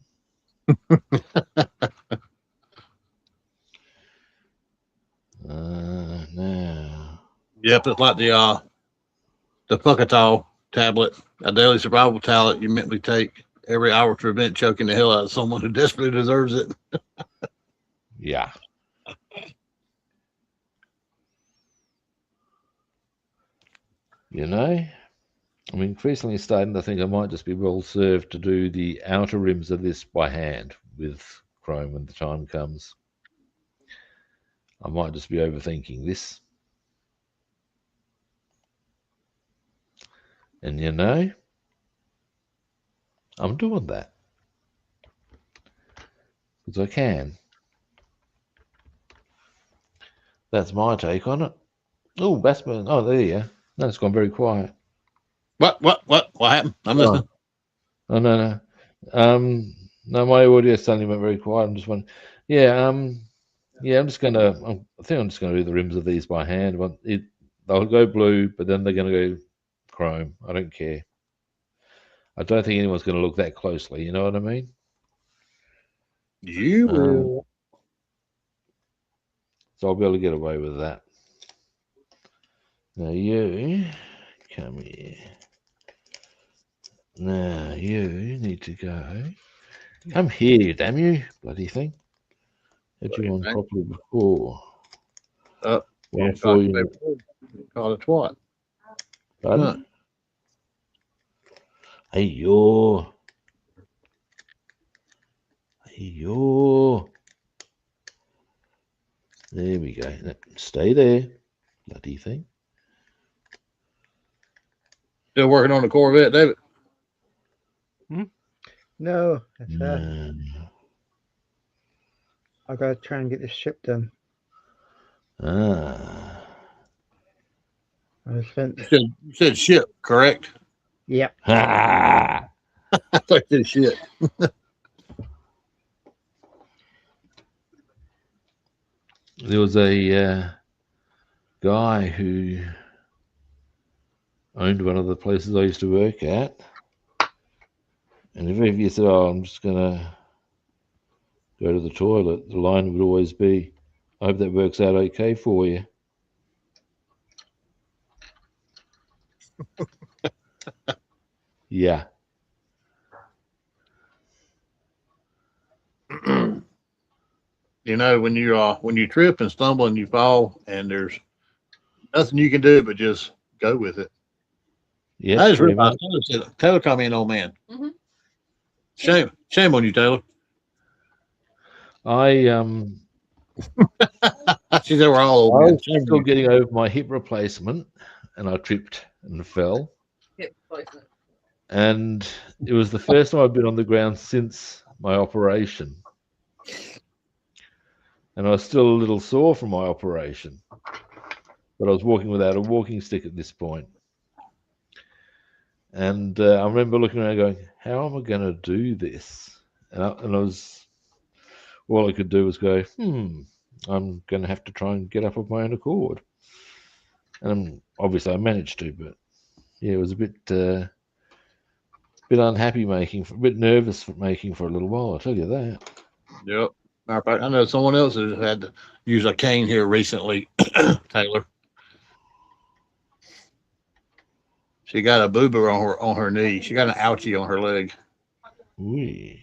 Now. Yep, it's like the Fuckatall tablet, a daily survival talent you mentally take every hour to prevent choking the hell out of someone who desperately deserves it. Yeah. I'm increasingly starting to think I might just be well served to do the outer rims of this by hand with chrome when the time comes. I might just be overthinking this. And I'm doing that. Because I can. That's my take on it. Oh, Bassman. Oh, there you go. No, it's gone very quiet. What happened? I'm listening. Oh, no. No, my audio suddenly went very quiet. I'm just wondering. Yeah, I think I'm just gonna do the rims of these by hand. They'll go blue, but then they're gonna go chrome. I don't care. I don't think anyone's gonna look that closely. You know what I mean? You will. So I'll be able to get away with that. Now you come here. Now you need to go. Come here, damn you, bloody thing. Had you on properly before? Call it twat. Pardon? Hey, yo. Hey, yo. There we go. Now, stay there, bloody thing. Still working on the Corvette, David? No, it's, No. I gotta try and get this ship done. Ah. I spent. You said ship, correct? Yep. Ha! I thought you said shit. There was a guy who owned one of the places I used to work at. And if you said, "Oh, I'm just going to go to the toilet," the line would always be, "I hope that works out okay for you." Yeah. You know, when you trip and stumble and you fall and there's nothing you can do but just go with it. Yes, I just pretty realized much. Taylor called me an old man. Mhm. Shame on you, Taylor. I She said we're all old men. was still getting over my hip replacement, and I tripped and fell. Hip replacement. And it was the first time I've been on the ground since my operation. And I was still a little sore from my operation. But I was walking without a walking stick at this point. And I remember looking around going, how am I going to do this? And I was, all I could do was go, I'm going to have to try and get up of my own accord. And obviously I managed to, but yeah, it was a bit unhappy a bit nervous for making for a little while, I'll tell you that. Yep. Matter of fact, I know someone else has had to use a cane here recently, Taylor. She got a boo-boo on her knee. She got an ouchie on her leg. Ooh.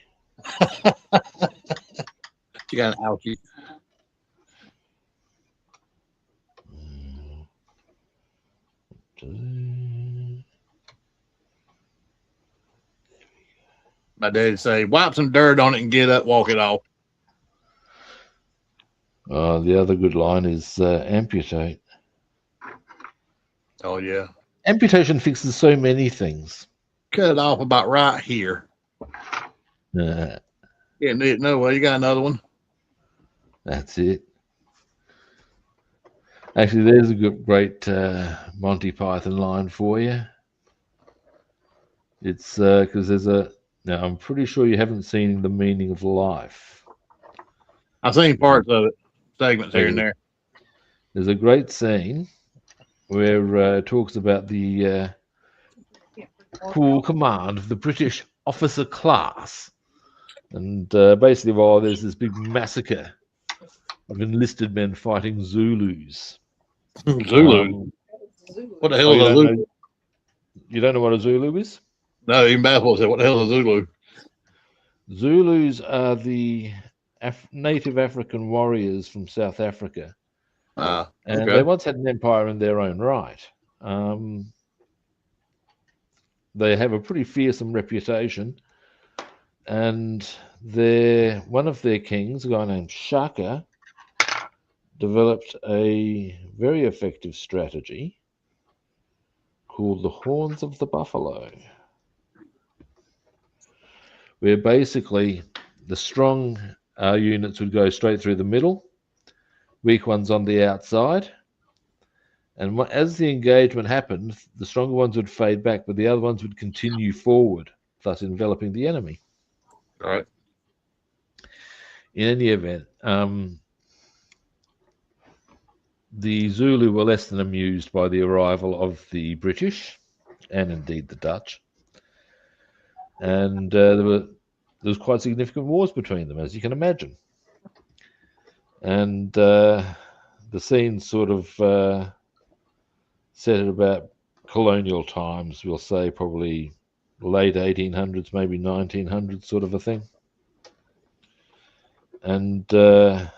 She got an ouchie. My dad say, wipe some dirt on it and get up, walk it off. The other good line is amputate. Oh, yeah. Amputation fixes so many things. Cut it off about right here. Uh, Yeah, no way. You got another one? that's it. Actually, there's a great Monty Python line for you. It's because now I'm pretty sure you haven't seen The Meaning of Life. I've seen parts of it, segments here and there. There's a great scene where it talks about the full command of the British officer class. And basically, while there's this big massacre of enlisted men fighting Zulus. Zulu. What the hell is a Zulu? You don't know what a Zulu is? No, even basketball said, what the hell is a Zulu? Zulus are the native African warriors from South Africa. And they once had an empire in their own right. They have a pretty fearsome reputation. And one of their kings, a guy named Shaka, developed a very effective strategy called the Horns of the Buffalo, where basically the strong units would go straight through the middle, weak ones on the outside, and as the engagement happened, the stronger ones would fade back, but the other ones would continue forward, thus enveloping the enemy. All right. In any event, the Zulu were less than amused by the arrival of the British, and indeed the Dutch. And there was quite significant wars between them, as you can imagine. And the scene sort of set at about colonial times, we'll say probably late 1800s, maybe 1900s sort of a thing. And the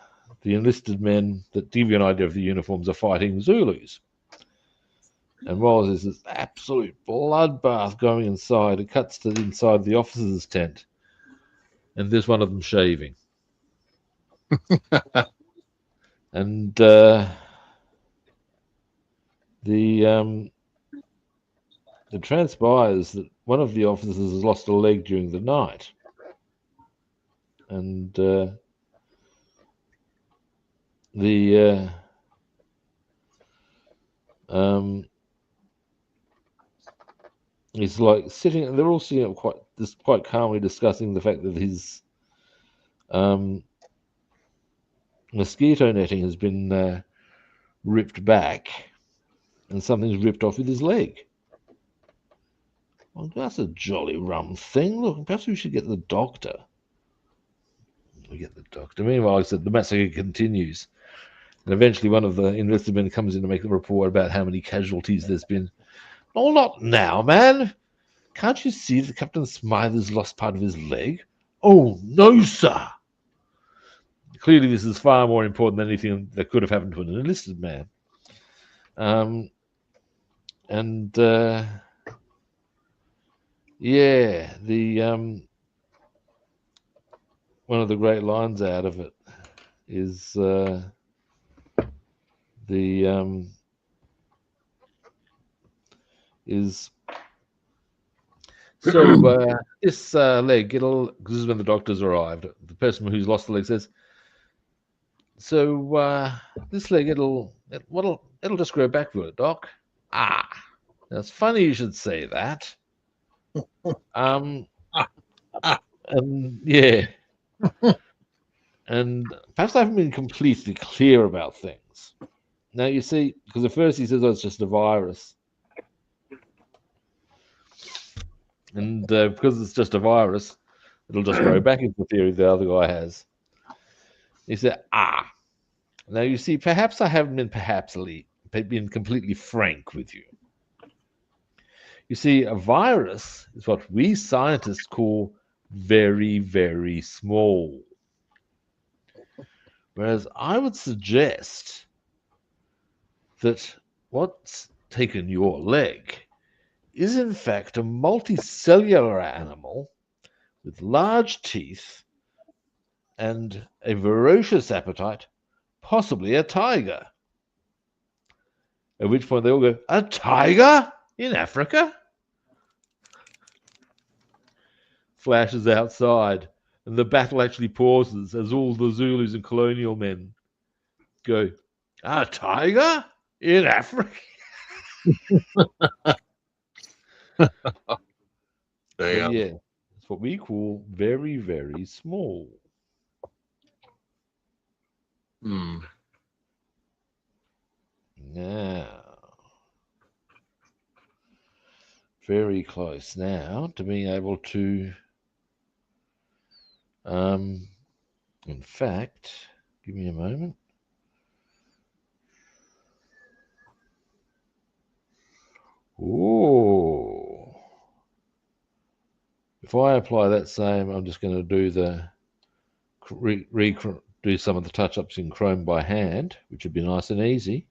enlisted men, that give you an idea of the uniforms, are fighting Zulus. And while there's this absolute bloodbath going inside, it cuts to inside the officers' tent, and there's one of them shaving. And it transpires that one of the officers has lost a leg during the night, and he's like sitting, and they're all sitting up quite calmly discussing the fact that his mosquito netting has been ripped back, and something's ripped off with his leg. Well, that's a jolly rum thing. Look, perhaps we should get the doctor. We get the doctor. Meanwhile, I said the massacre continues, and eventually one of the enlisted men comes in to make a report about how many casualties there's been. Oh, not now, man. Can't you see that Captain Smythe has lost part of his leg? Oh, no, sir. Clearly, this is far more important than anything that could have happened to an enlisted man. Yeah, one of the great lines out of it is so this leg, this is when the doctors arrived. The person who's lost the leg says, so this leg, it'll just grow back, will it, Doc? Ah, that's funny you should say that. Yeah. And perhaps I haven't been completely clear about things. Now, you see, because at first he says, oh, it's just a virus. And because it's just a virus, it'll just grow back into the theory the other guy has. He said, now you see, perhaps I haven't been completely frank with you. You see, a virus is what we scientists call very, very small. Whereas I would suggest that what's taken your leg is in fact a multicellular animal with large teeth and a voracious appetite, possibly a tiger. At which point they all go, a tiger in Africa? Flashes outside, and the battle actually pauses as all the Zulus and colonial men go, a tiger in Africa? Damn. Yeah, it's what we call very, very small. Now, very close now to being able to, in fact, give me a moment. Oh, if I apply that same, I'm just going to do do some of the touch-ups in Chrome by hand, which would be nice and easy.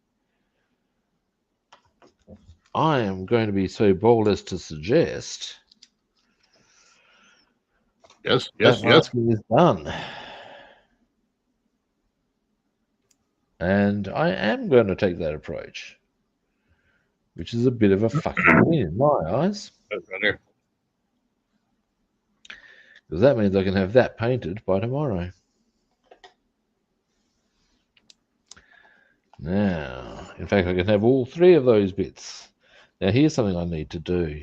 I am going to be so bold as to suggest yes masking is done. And I am going to take that approach, which is a bit of a fucking win in my eyes. That's right there. Because that means I can have that painted by tomorrow. Now, in fact, I can have all three of those bits. Now, here's something I need to do.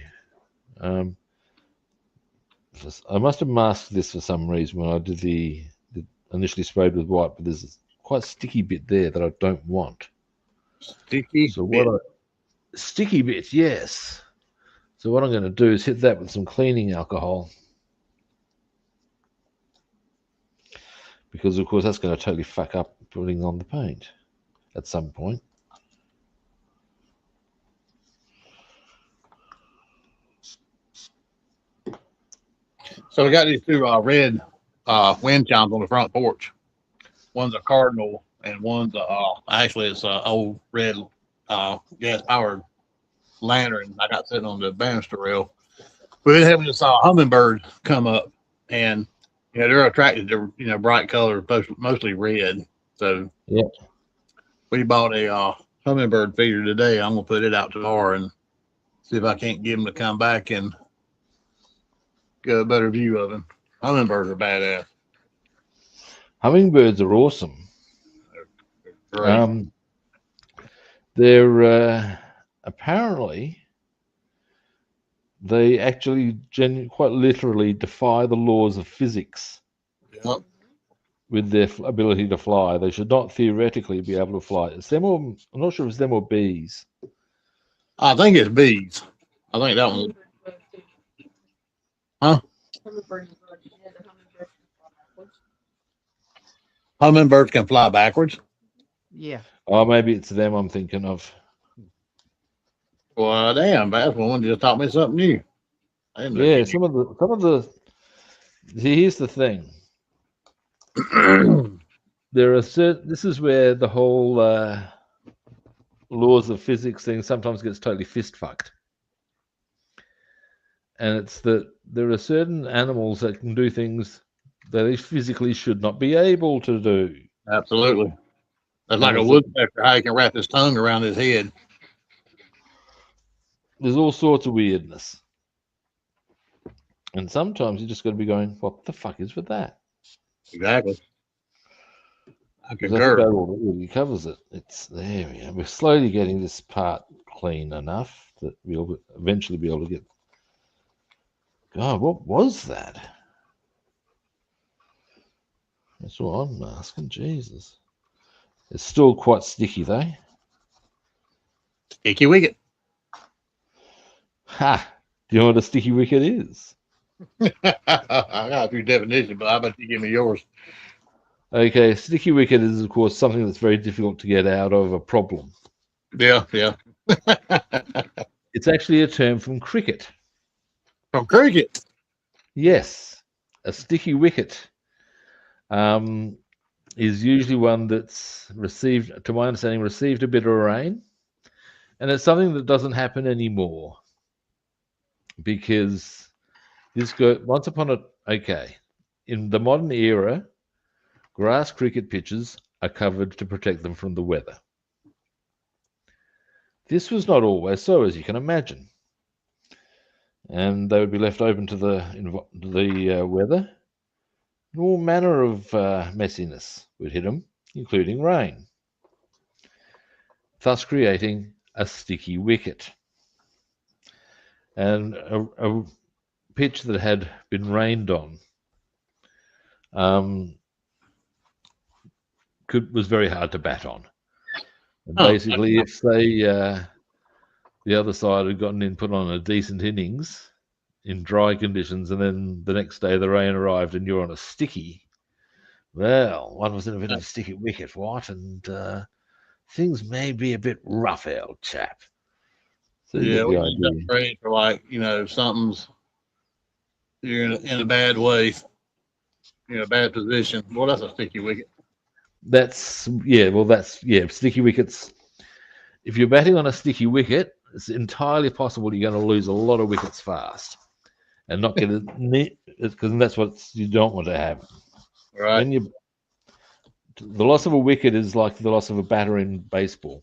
I must have masked this for some reason when I did the initially sprayed with white, but there's a quite sticky bit there that I don't want. Sticky bit, yes. So what I'm going to do is hit that with some cleaning alcohol. Because, of course, that's going to totally fuck up putting on the paint at some point. So we got these two red wind chimes on the front porch. One's a Cardinal, and one's actually it's an old red gas powered lantern I got sitting on the banister rail. We then happened to saw a hummingbird come up, and they're attracted to bright colors, mostly red. So Yeah. we bought a hummingbird feeder today. I'm gonna put it out tomorrow and see if I can't get him to come back and get a better view of him. Hummingbirds are badass. Hummingbirds are awesome. Great. They're apparently they actually quite literally defy the laws of physics Yep. with their ability to fly. They should not theoretically be able to fly. It's them or, I'm not sure if it's them or bees. I think it's bees. I think that one. Huh? Hummingbirds can fly backwards. Yeah. Oh, maybe it's them I'm thinking of. Well, damn, Bassman just taught me something new. I didn't know Yeah, you some of the. See, here's the thing. knew. There are certain. This is where the whole laws of physics thing sometimes gets totally fist fucked. And it's that there are certain animals that can do things that they physically should not be able to do. Absolutely. That's like a it's woodpecker, how he can wrap his tongue around his head. There's all sorts of weirdness. And sometimes you just got to be going, what the fuck is with that? Exactly. I That's concur. about all it really covers it. It's there we are. We're slowly getting this part clean enough that we'll eventually be able to get. God, what was that? That's what I'm asking. Jesus. It's still quite sticky though. Sticky wicket. Ha! Do you know what a sticky wicket is? I got a few definitions, but I bet you give me yours. Okay, sticky wicket is, of course, something that's very difficult to get out of a problem. Yeah. It's actually a term from cricket. From cricket. Yes, a sticky wicket is usually one that's received, to my understanding, received a bit of rain. And it's something that doesn't happen anymore because once upon in the modern era, grass cricket pitches are covered to protect them from the weather. This was not always so, as you can imagine. And they would be left open to the weather. All manner of messiness would hit them, including rain, thus creating a sticky wicket. And a pitch that had been rained on was very hard to bat on. And basically, if the other side had gotten in, put on a decent innings in dry conditions, and then the next day the rain arrived and you're on a sticky, well, one was in a bit of a sticky wicket, what? And things may be a bit rough, old chap. So Yeah, we use that phrase for something's you're in a bad way, in a bad position. Well, that's a sticky wicket. Sticky wickets. If you're batting on a sticky wicket, it's entirely possible you're going to lose a lot of wickets fast and not get it, because that's what you don't want to have. Right. The loss of a wicket is like the loss of a batter in baseball.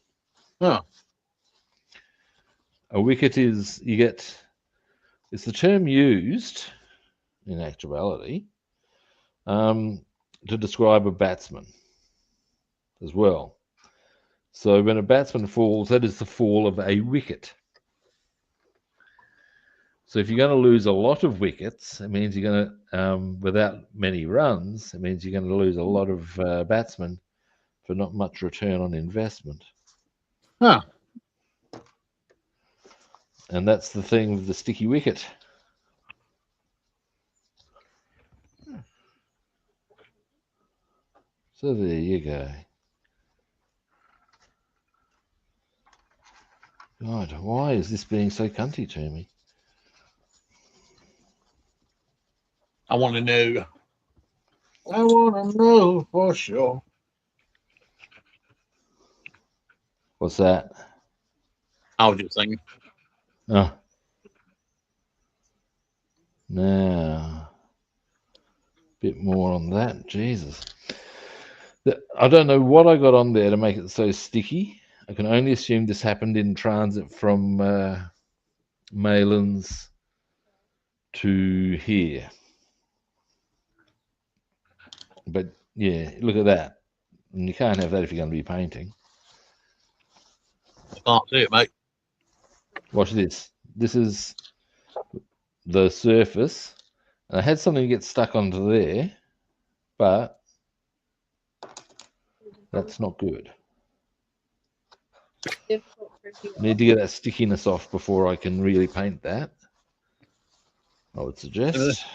Huh. A wicket it's the term used in actuality to describe a batsman as well. So when a batsman falls, that is the fall of a wicket. So if you're going to lose a lot of wickets, it means you're going to, without many runs, it means you're going to lose a lot of batsmen for not much return on investment. Huh. And that's the thing with the sticky wicket. So there you go. God, why is this being so cunty to me? I want to know. I want to know for sure. What's that? I was just thinking. Oh. Now, bit more on that. Jesus. I don't know what I got on there to make it so sticky. I can only assume this happened in transit from Malins to here. But yeah, look at that. And you can't have that if you're going to be painting. That's it, mate. Watch this. This is the surface. And I had something get stuck onto there, but that's not good. Need to get that stickiness off before I can really paint that. I would suggest.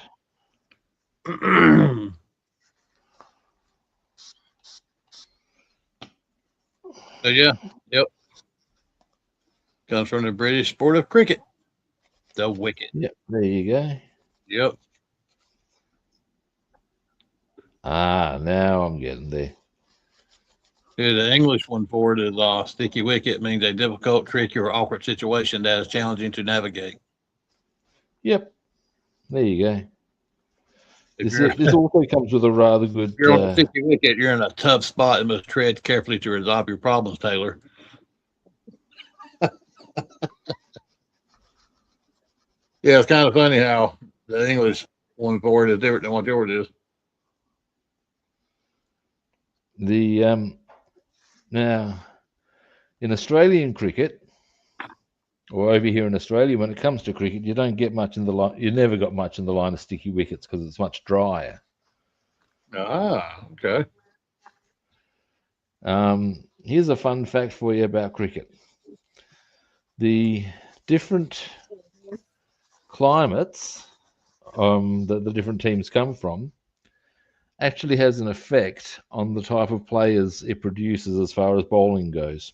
So yeah, yep. Comes from the British sport of cricket. The wicket. Yep, there you go. Yep. Ah, now I'm getting there. Yeah, the English one for it is sticky wicket means a difficult, tricky, or awkward situation that is challenging to navigate. Yep, there you go. If This also comes with a rather good. If you're on a sticky wicket, you're in a tough spot and must tread carefully to resolve your problems, Taylor. Yeah, it's kind of funny how the English one for it is different than what yours is. Now in Australian cricket, or over here in Australia, when it comes to cricket, you don't get much in the line. You never got much in the line of sticky wickets because it's much drier. Ah, okay. Here's a fun fact for you about cricket. The different climates that the different teams come from actually has an effect on the type of players it produces as far as bowling goes.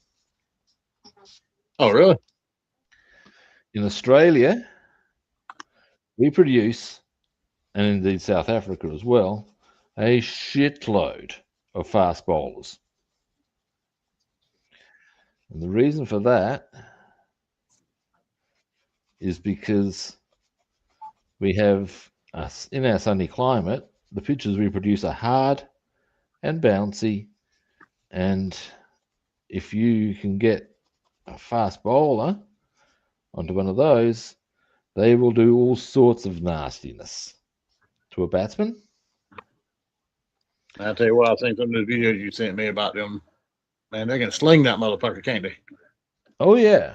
Oh, really? In Australia, we produce, and indeed South Africa as well, a shitload of fast bowlers. And the reason for that is because we have, in our sunny climate, the pitches we produce are hard and bouncy. And if you can get a fast bowler onto one of those, they will do all sorts of nastiness to a batsman. I'll tell you what, I've seen some of the videos you sent me about them. Man, they can sling that motherfucker, can't they? Oh, yeah.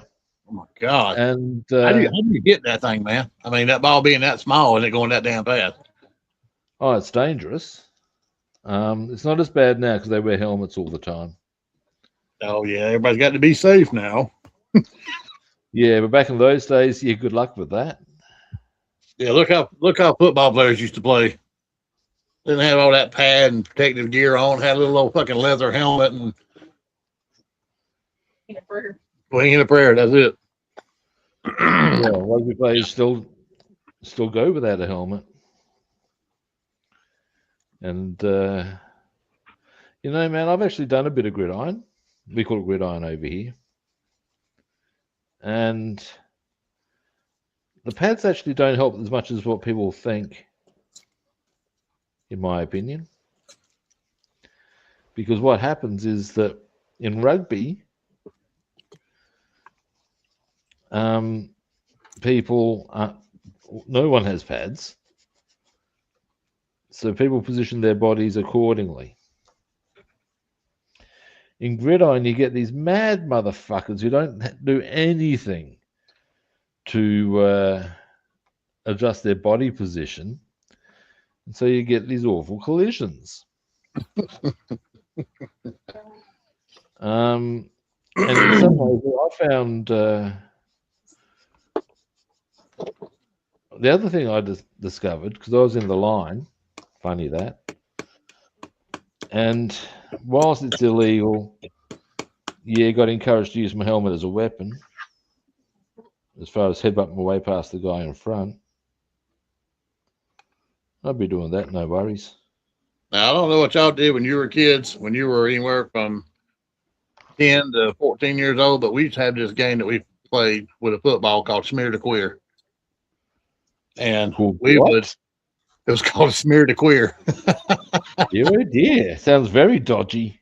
Oh, my God. And how do you get that thing, man? I mean, that ball being that small and it going that damn fast. Oh, it's dangerous. It's not as bad now because they wear helmets all the time. Oh, yeah. Everybody's got to be safe now. Yeah, but back in those days, yeah, good luck with that. Yeah, look how football players used to play. Didn't have all that pad and protective gear on. Had a little old fucking leather helmet and wing and a prayer. That's it. Yeah, rugby players still go without a helmet. And you know, man, I've actually done a bit of gridiron. We call it gridiron over here. And the pads actually don't help as much as what people think, in my opinion. Because what happens is that in rugby, no one has pads. So people position their bodies accordingly. In gridiron, you get these mad motherfuckers who don't do anything to adjust their body position. And so you get these awful collisions. And in some ways, I found the other thing I discovered, because I was in the line, funny that, and whilst it's illegal, yeah, got encouraged to use my helmet as a weapon, as far as headbutting my way past the guy in front. I'd be doing that, no worries. Now, I don't know what y'all did when you were kids, when you were anywhere from 10 to 14 years old, but we used to have this game that we played with a football called Smear to Queer. And Cool. we What? would, it was called Smear to Queer. Oh dear, sounds very dodgy.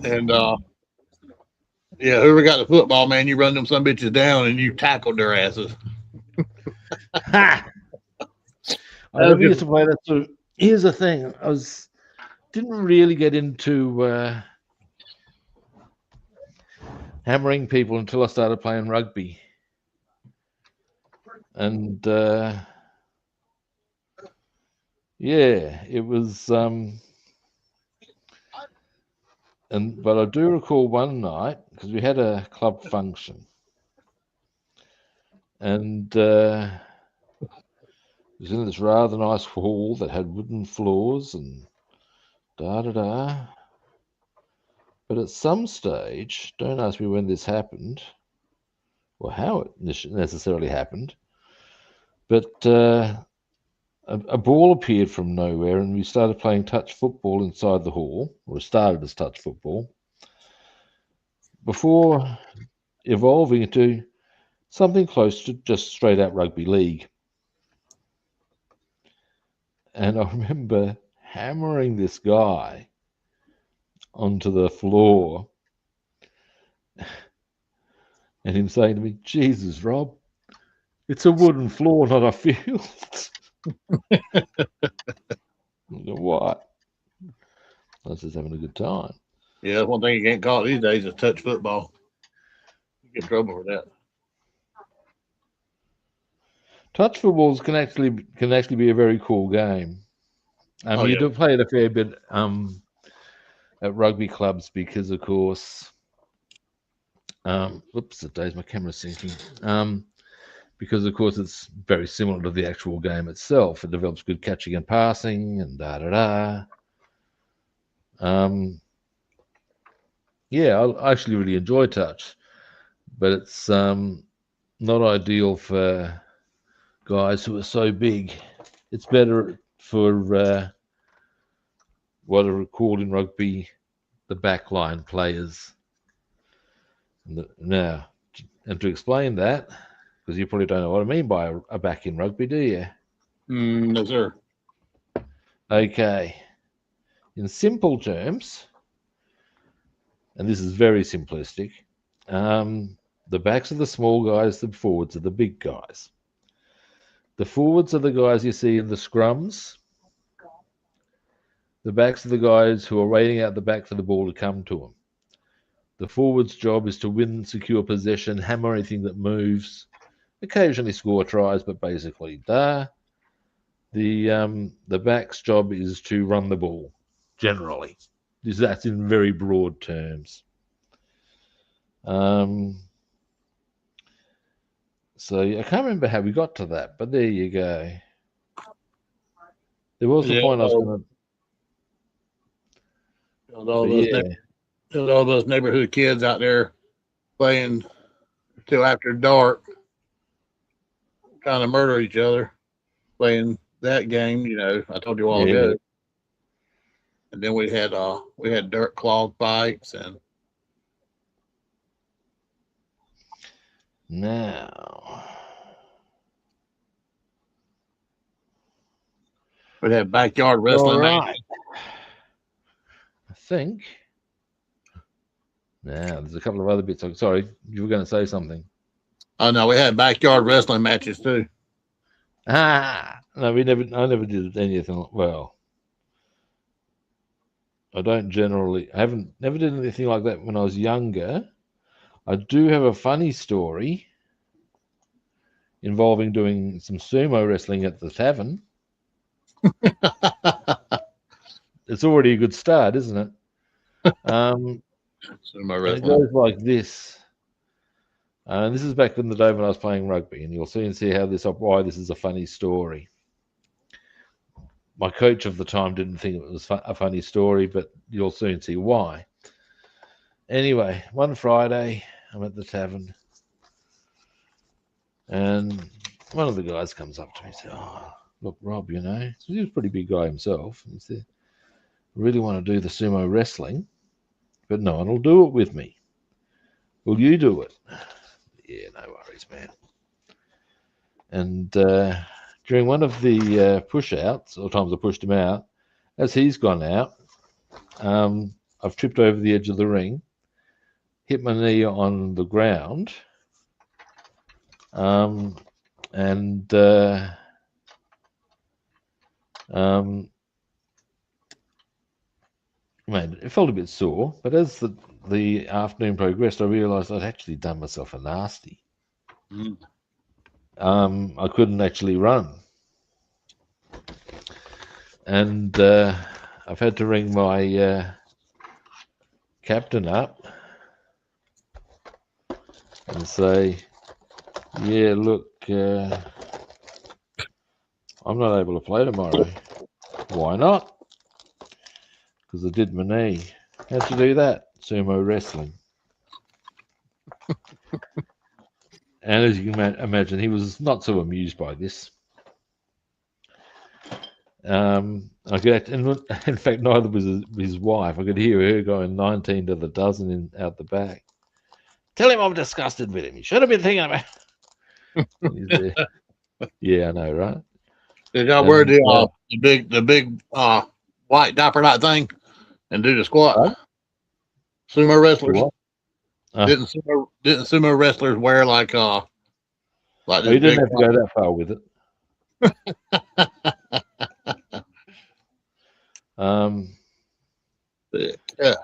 And yeah, whoever got the football, man, you run them some bitches down and you tackled their asses. Ha! I never used to play that. So here's the thing: didn't really get into hammering people until I started playing rugby, and yeah, it was. But I do recall one night because we had a club function, and it was in this rather nice hall that had wooden floors and da da da. But at some stage, don't ask me when this happened or how it necessarily happened, but a ball appeared from nowhere and we started playing touch football inside the hall, or it started as touch football, before evolving into something close to just straight out rugby league. And I remember hammering this guy onto the floor and him saying to me, "Jesus, Rob, it's a wooden floor, not a field." What? I was just having a good time. Yeah, that's one thing you can't call it these days is touch football. You get in trouble for that. Touch footballs can actually be a very cool game. Oh, You yeah. do play it a fair bit at rugby clubs because, of course, whoops, the days my camera's sinking. Because, of course, it's very similar to the actual game itself. It develops good catching and passing and da da da. Yeah, I actually really enjoy touch, but it's not ideal for guys who are so big. It's better for what are called in rugby the backline players. Now, and to explain that, because you probably don't know what I mean by a back in rugby, do you? No, sir. Okay. In simple terms, and this is very simplistic, the backs are the small guys, the forwards are the big guys. The forwards are the guys you see in the scrums. The backs are the guys who are waiting out the back for the ball to come to them. The forward's job is to win, secure possession, hammer anything that moves, occasionally score tries, but basically, the back's job is to run the ball, generally. That's in very broad terms. So I can't remember how we got to that, but there you go. There was a point I was going to. All those neighborhood kids out there playing till after dark, trying to murder each other, playing that game. You know, I told you a while ago. And then we had dirt clog fights and. Now we had backyard wrestling matches. I think. Now there's a couple of other bits. Sorry, you were going to say something. Oh no, we had backyard wrestling matches too. No, I never did anything. Well, I never did anything like that when I was younger. I do have a funny story involving doing some sumo wrestling at the tavern. It's already a good start, isn't it? Sumo wrestling. It goes like this. And this is back in the day when I was playing rugby, and you'll soon see why this is a funny story. My coach of the time didn't think it was a funny story, but you'll soon see why. Anyway, one Friday, I'm at the tavern, and one of the guys comes up to me and says, "Oh, look, Rob, he was a pretty big guy himself. He said, I really want to do the sumo wrestling, but no one will do it with me. Will you do it?" Yeah, no worries, man. And during one of the push outs, or times I pushed him out, as he's gone out, I've tripped over the edge of the ring, hit my knee on the ground, and man, it felt a bit sore. But as the afternoon progressed, I realised I'd actually done myself a nasty. Mm. I couldn't actually run, and I've had to ring my captain up and say, yeah, look, I'm not able to play tomorrow. Why not? Because I did my knee. How'd you do that? Sumo wrestling. And as you can imagine, he was not so amused by this. I could, in fact, neither was his wife. I could hear her going 19 to the dozen out the back. Tell him I'm disgusted with him. He should have been thinking about. Yeah, I know, right? Did y'all wear the big white diaper night thing and do the squat? Huh? Sumo wrestlers What? didn't sumo wrestlers wear like You this didn't big have to go that far with it. Yeah.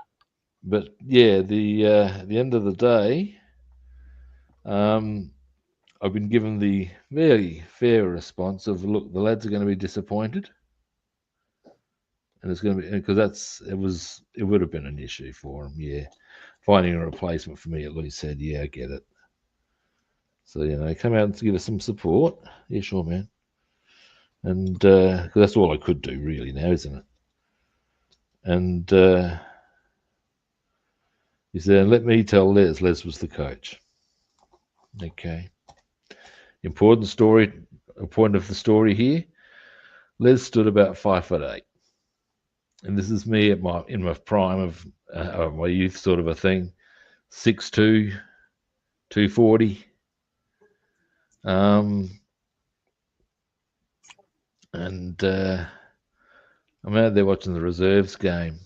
But yeah, the end of the day, I've been given the very fair response of, look, the lads are going to be disappointed, and it's going to be because it would have been an issue for them. Yeah, finding a replacement for me at least said, yeah, I get it. So come out and give us some support. Yeah, sure, man. And 'cause that's all I could do really now, isn't it? And he said, let me tell Les. Les was the coach. Okay. Point of the story here. Les stood about 5'8", and this is me in my prime of my youth, sort of a thing. 6'2", 240. And I'm out there watching the reserves game,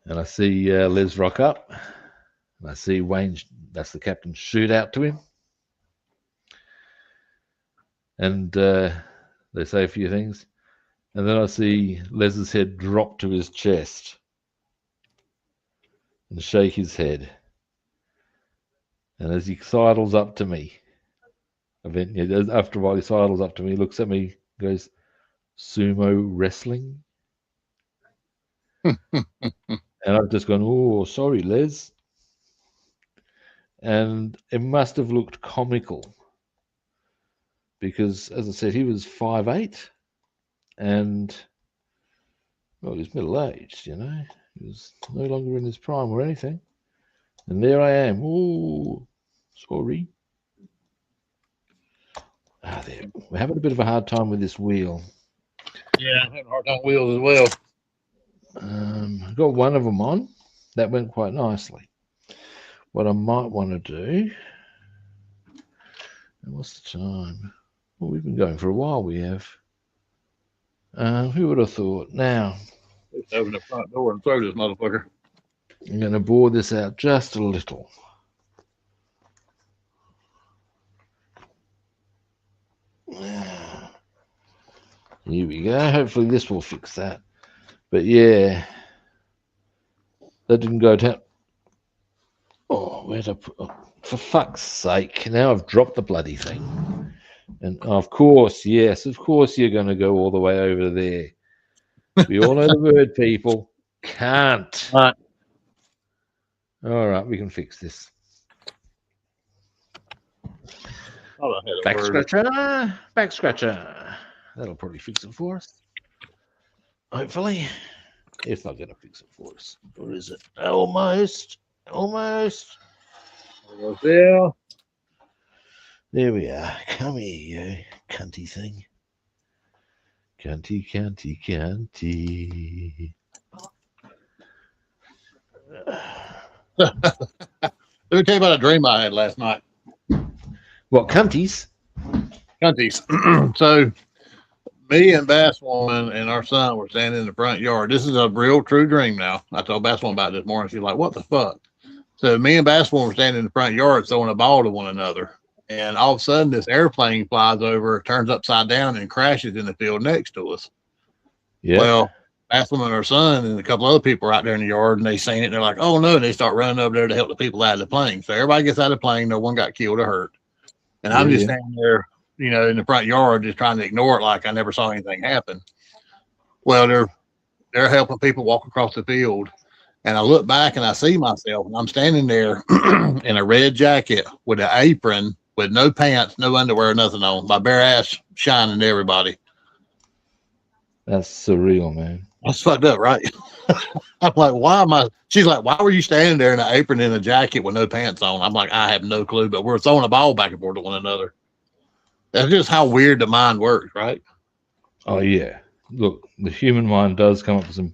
and I see Les rock up, and I see Wayne, that's the captain, shoot out to him, and they say a few things, and then I see Les's head drop to his chest and shake his head, and as he sidles up to me, after a while he sidles up to me, looks at me, goes, sumo wrestling? And I've just gone, oh, sorry, Les. And it must have looked comical because, as I said, he was 5'8", and, well, he was middle-aged, He was no longer in his prime or anything. And there I am. Oh, sorry. There. We're having a bit of a hard time with this wheel. Yeah, I'm having a hard time with wheels as well. I got one of them on. That went quite nicely. What I might want to do, and what's the time? Well, we've been going for a while, we have. Who would have thought? Now, Let's open the front door and throw this motherfucker. I'm going to bore this out just a little. Here we go. Hopefully this will fix that. But yeah, that didn't go down. Oh, where'd I put? Oh, for fuck's sake! Now I've dropped the bloody thing. And of course, yes, of course you're going to go all the way over there. We all know the word, people. Can't. Right. All right, we can fix this. Back scratcher. That'll probably fix it for us. Hopefully. It's not going to fix it for us. Or is it? Almost. Yeah. There we are. Come here, you cunty thing. Cunty. Let me tell you about a dream I had last night. What, cunties? Cunties. So me and Basswoman and our son were standing in the front yard. This is a real true dream now. I told Basswoman about it this morning. She's like, what the fuck? So me and Basswoman were standing in the front yard throwing a ball to one another. And all of a sudden, this airplane flies over, turns upside down, and crashes in the field next to us. Yeah. Well, Basswoman and her son and a couple other people are out there in the yard, and they seen it. And they're like, oh, no. And they start running over there to help the people out of the plane. So everybody gets out of the plane. No one got killed or hurt. And I'm just standing there, in the front yard, just trying to ignore it like I never saw anything happen. Well, they're helping people walk across the field. And I look back and I see myself, and I'm standing there in a red jacket with an apron, with no pants, no underwear, nothing on, my bare ass shining to everybody. That's surreal, man. That's fucked up, right? I'm like, why am I? She's like, why were you standing there in an apron and a jacket with no pants on? I'm like, I have no clue, but we're throwing a ball back and forth to one another. That's just how weird the mind works, right? Oh, yeah. Look, the human mind does come up with some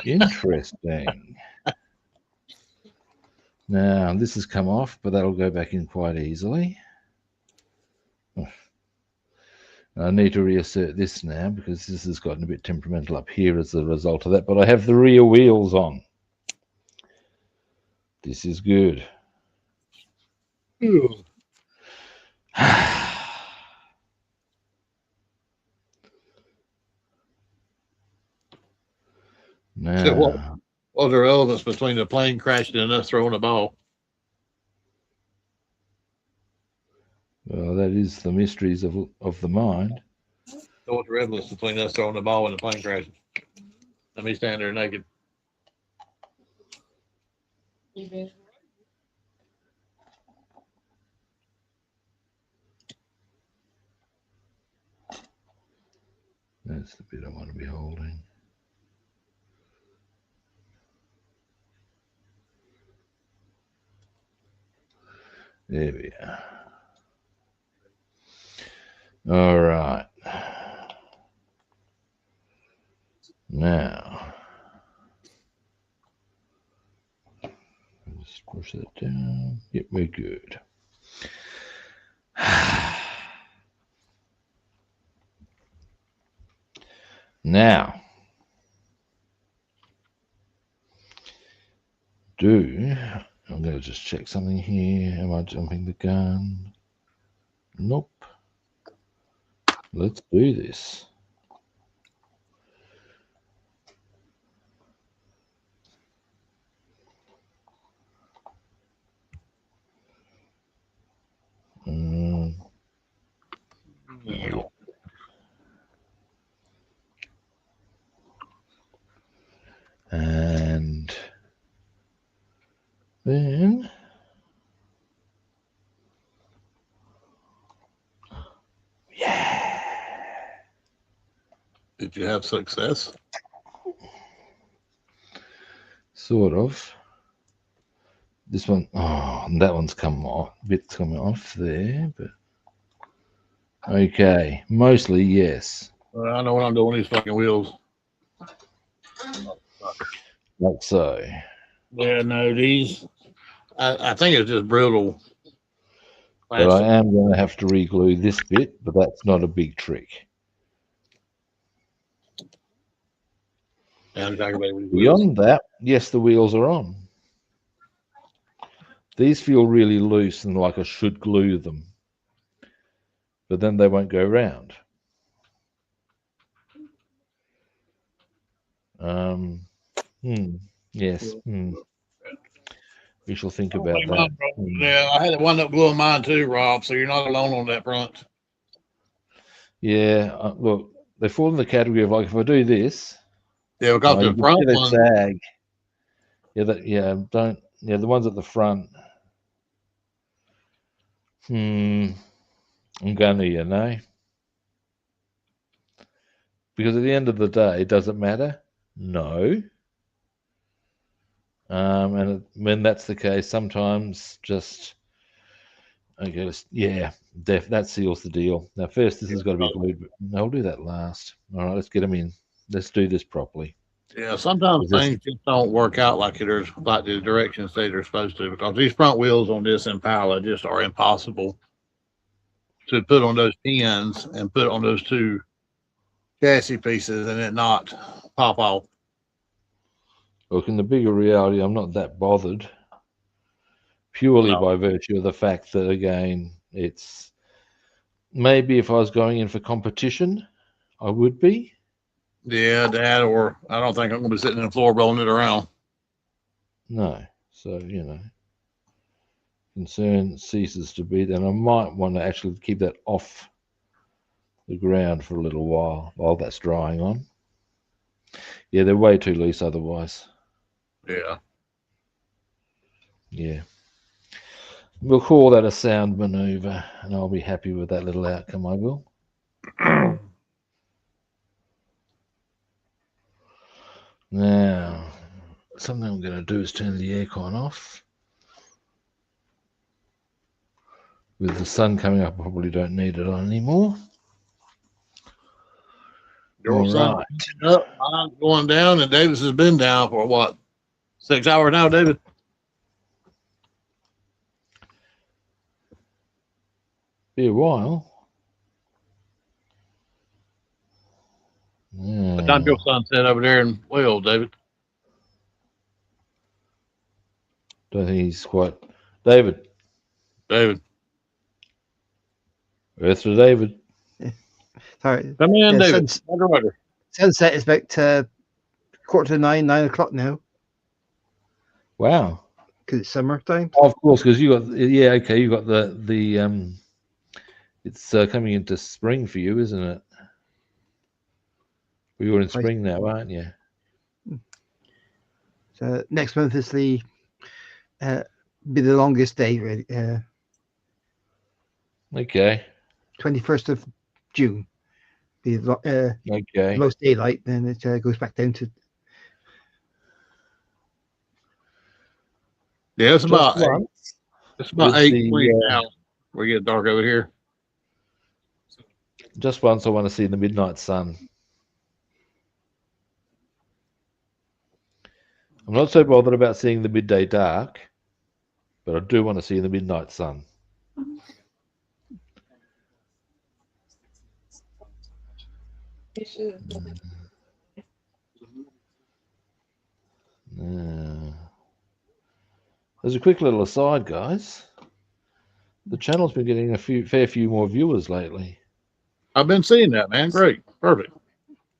interesting. Now, this has come off, but that'll go back in quite easily. I need to reassert this now because this has gotten a bit temperamental up here as a result of that, but I have the rear wheels on. This is good. Now, So what was the relevance between the plane crashing and us throwing a ball? well, that is the mysteries of the mind. So what's the relevance between us throwing the ball and the plane crashing? Let me stand there naked. That's the bit I want to be holding. There we are. All right. Now, let's push that down. Yep, we're good. Now, I'm going to just check something here. Am I jumping the gun? Nope. Let's do this. And then Did you have success? sort of. This one, that one's come off. Bit's coming off there, but okay. Mostly yes. Well, I know what I'm doing with these fucking wheels. Like so. Yeah, no, these. I think it's just brittle. But I am going to have to re-glue this bit, but that's not a big trick. Beyond that, yes, the wheels are on. These feel really loose and like I should glue them, but then they won't go round. Yes. We shall think about that. Yeah, I had to wind up gluing mine too, Rob. So you're not alone on that front. Yeah, look, they fall in the category of like if I do this. Yeah, because the front one sag. The ones at the front. I'm gonna, because at the end of the day, does it matter? No. And when that's the case, sometimes just that seals the deal. Now, first, this has got to be glued. I'll do that last. All right, let's get them in. Let's do this properly. Yeah, sometimes Is this- things just don't work out like the directions they're supposed to, because these front wheels on this Impala just are impossible to put on those pins and put on those two chassis pieces and it not pop off. Look, in the bigger reality, I'm not that bothered, purely No. by virtue of the fact that, again, it's maybe if I was going in for competition, I would be. Yeah, that, or I don't think I'm going to be sitting in the floor rolling it around. No. So, concern ceases to be, then I might want to actually keep that off the ground for a little while that's drying on. Yeah, they're way too loose otherwise. Yeah. Yeah. We'll call that a sound maneuver, and I'll be happy with that little outcome, I will. Now, something I'm going to do is turn the aircon off. With the sun coming up, I probably don't need it on anymore. Your All sun right. up, mine's going down, and Davis has been down for what, 6 hours now, David? Be a while. Yeah. What time your sun set over there in Wales, David? Don't think he's quite. David. David. Earth to David. Sorry. Come in, Yeah, David. Roger. Sunset is about 9:15, 9 o'clock now, Wow. because it's summertime. Of course, because you got you got the it's coming into spring for you, isn't it? You're in spring now, aren't you? So next month is be the longest day, really. Okay. 21st of June. Be the Okay. most daylight, then it goes back down to. Yeah, it's about Just once. it's about with 8:20 now. We get dark over here. Just once, I want to see the midnight sun. I'm not so bothered about seeing the midday dark, but I do want to see the midnight sun. There's a quick little aside, guys. The channel's been getting a fair few more viewers lately. I've been seeing that, man. Great. Perfect.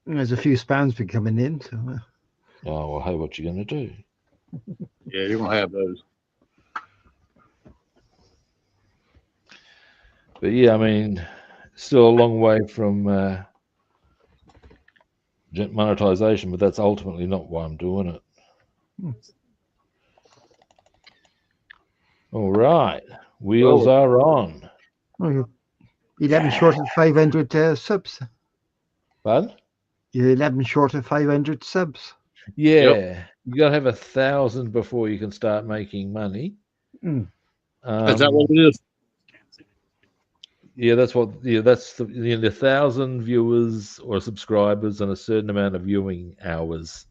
There's a few spams been coming in. So, Oh, well, hey, what you going to do? Yeah, you're going to have those. But yeah, I mean, still a long way from monetization, but that's ultimately not why I'm doing it. All right, wheels are on. you're 11 short of 500 subs. Pardon? You're 11 short of 500 subs. Yeah, you got to have 1,000 before you can start making money. Mm. Is that what it is? Yeah, that's what. Yeah, that's the 1,000 viewers or subscribers and a certain amount of viewing hours.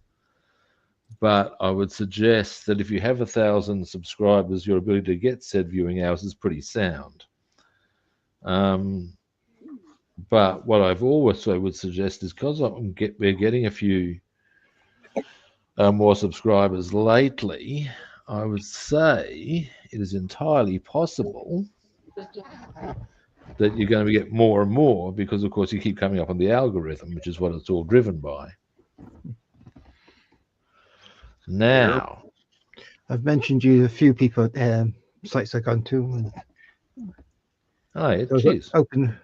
But I would suggest that if you have 1,000 subscribers, your ability to get said viewing hours is pretty sound. But what I've also would suggest is because we're getting a few more subscribers lately, I would say it is entirely possible that you're going to get more and more because, of course, you keep coming up on the algorithm, which is what it's all driven by. Now, I've mentioned you a few people sites I've gone to. Hi, I was cheers. open.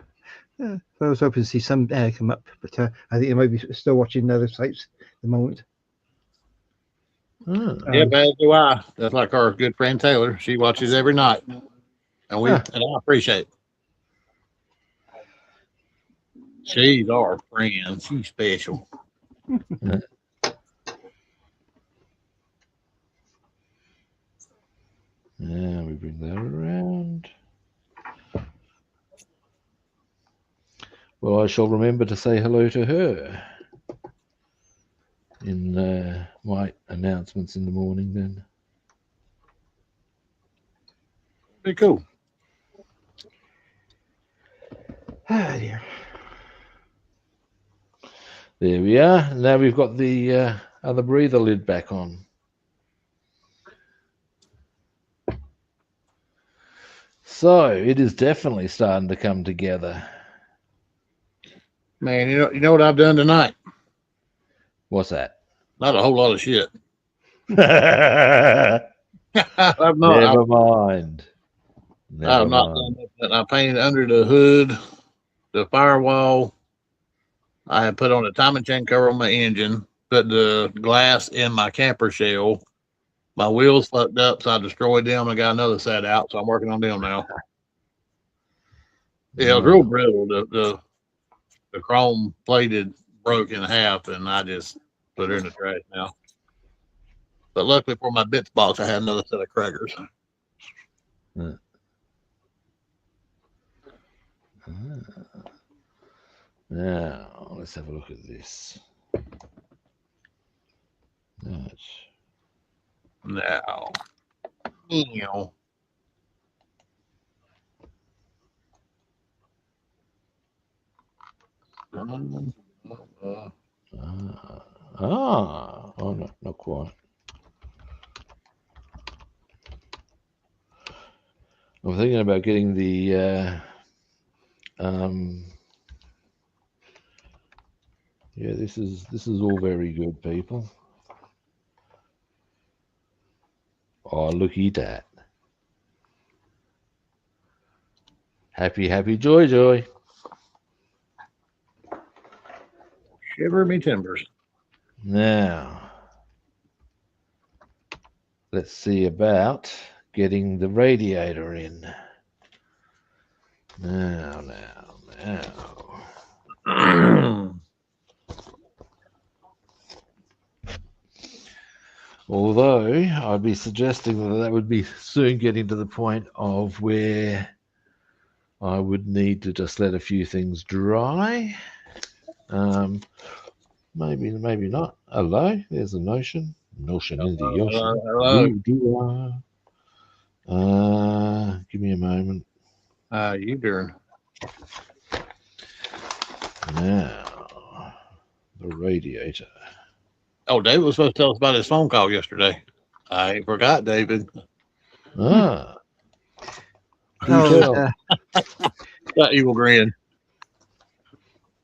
I was hoping to see some come up, but I think they might be still watching other sites at the moment. Oh, Yeah, as do I. That's like our good friend Taylor. She watches every night, and and I appreciate it. She's our friend. She's special. yeah, we bring that around. Well, I shall remember to say hello to her. in my announcements in the morning then. Pretty cool. Ah, dear. There we are. Now we've got the other breather lid back on. So it is definitely starting to come together. Man, you know what I've done tonight? What's that? Not a whole lot of shit. Never I've not. mind. Never I've not mind. done that. I painted under the hood, the firewall. I had put on a timing chain cover on my engine, put the glass in my camper shell. My wheels fucked up, so I destroyed them. I got another set out, so I'm working on them now. Yeah, it was real brittle. The chrome plated broke in half, and I just put it in the trash now. But luckily for my bits box, I had another set of crackers. Now let's have a look at this. Now, Oh, no, not quite. I'm thinking about getting the yeah, this is all very good, people. Oh, looky that. Happy, happy, joy, joy. shiver me timbers. Now, let's see about getting the radiator in. Now. Although I'd be suggesting that would be soon getting to the point of where I would need to just let a few things dry. Maybe not. Hello, there's a notion in the ocean. Hello. Give me a moment. You doing? Now, the radiator. Oh, David was supposed to tell us about his phone call yesterday. I forgot, David. Ah. Oh, That evil grin.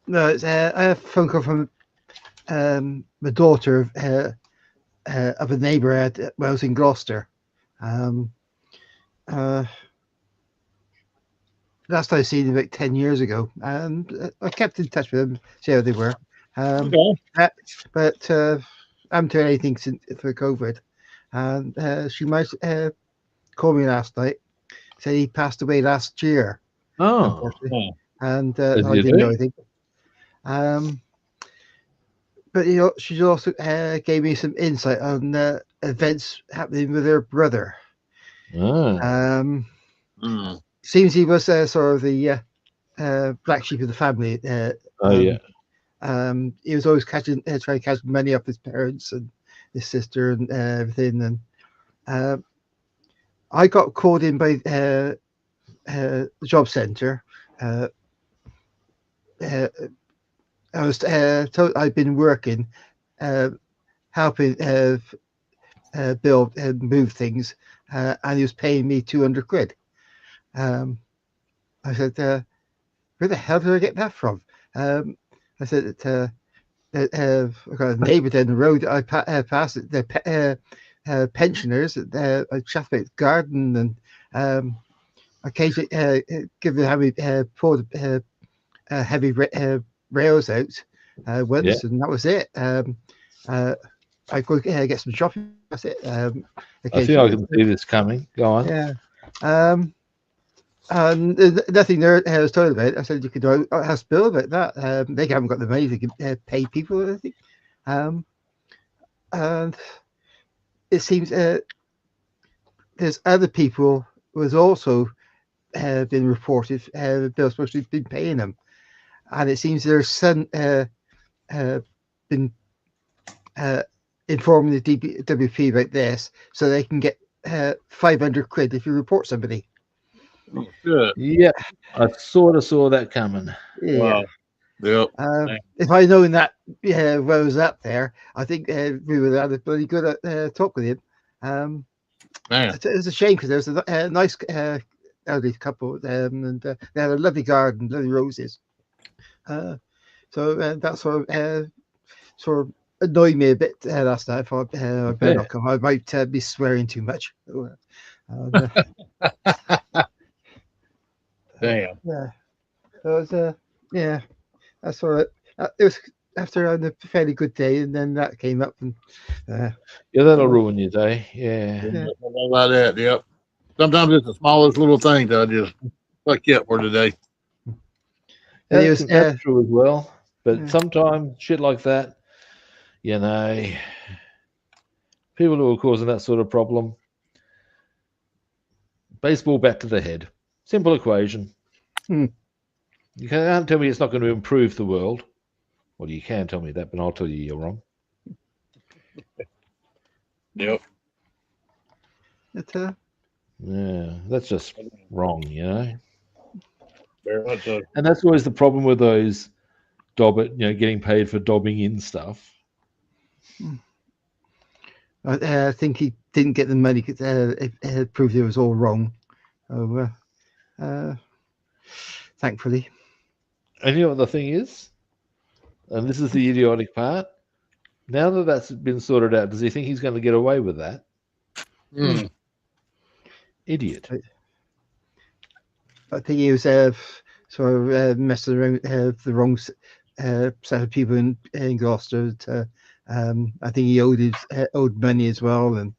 no, it's I have a phone call from the daughter of a neighbour when I was in Gloucester. Last I seen them about 10 years ago, and I kept in touch with them, see how they were. Okay. But I haven't heard anything since for COVID. And she might call me last night, said he passed away last year, Oh. unfortunately. And As I you didn't do. know anything. But you know, she also gave me some insight on events happening with her brother. Ah. Seems he was sort of the black sheep of the family. Oh, yeah. He was always trying to catch money off his parents and his sister and everything. And I got called in by the job centre. I was told I'd been working, helping build and move things, and he was paying me 200 quid. I said, where the hell did I get that from? I said, I got a neighbour down the road. I passed it. They're pensioners. I chat about garden and occasionally give them how we pour the heavy rails out once, and that was it. I go get some shopping. That's it. I think I can see this coming. Go on. Yeah. And nothing there I was told about. I said you could ask Bill about that. They haven't got the money to pay people or anything. And it seems there's other people who has also been reported. Bill's supposed to have been paying them, and it seems their son been inform the WP about this, so they can get 500 quid if you report somebody. Oh, good. Yep, I sort of saw that coming. Yeah. Wow. Yep. If I'd known that when I was up there, I think we would have had a bloody good talk with him. Man. It was a shame because there was a nice elderly couple, and they had a lovely garden, lovely roses. So that sort of annoyed me a bit last night. I thought I better not come. I might be swearing too much. Damn. Yeah. So it was, that's all right. It was after a fairly good day, and then that came up, and Yeah, that'll ruin your day. Yeah. Something about that. Yep. Sometimes it's the smallest little thing that just fuck you up for today. That's true as well. But Yeah. sometimes shit like that, you know, people who are causing that sort of problem, baseball bat to the head. Simple equation. You can't tell me it's not going to improve the world. Well, you can tell me that, but I'll tell you you're wrong. Yep. Yeah, that's just wrong, you know. Very much so. And that's always the problem with those getting paid for dobbing in stuff. I think he didn't get the money because it proved it was all wrong. So, thankfully. And you know what the thing is? And this is the idiotic part. Now that that's been sorted out, does he think he's going to get away with that? Idiot. I think he was sort of messing around with the wrong set of people in Gloucester. I think he owed money as well, and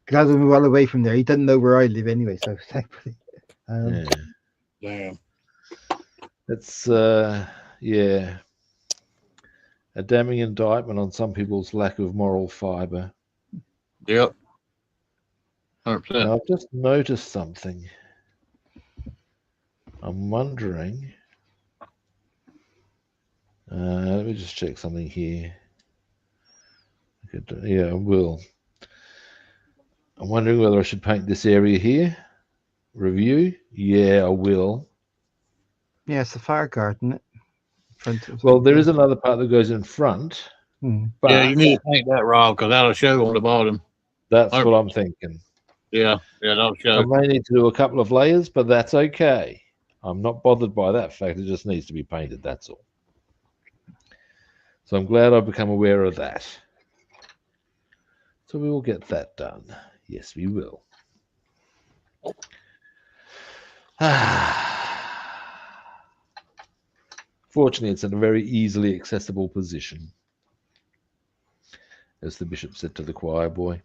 glad I'm well away from there. He doesn't know where I live anyway, so thankfully. Damn. It's a damning indictment on some people's lack of moral fiber. Yep. 100%. Now, I've just noticed something. I'm wondering. Let me just check something here. I will. I'm wondering whether I should paint this area here. Review? Yeah, I will. Yeah, it's the fire garden. Well, there is another part that goes in front. But yeah, you need to paint that, Rob, because that'll show on the bottom. That's what I'm thinking. Yeah, that'll show. I may need to do a couple of layers, but that's okay. I'm not bothered by that fact. It just needs to be painted, that's all. So I'm glad I've become aware of that. So we will get that done. Yes, we will. Fortunately, it's in a very easily accessible position, as the bishop said to the choir boy.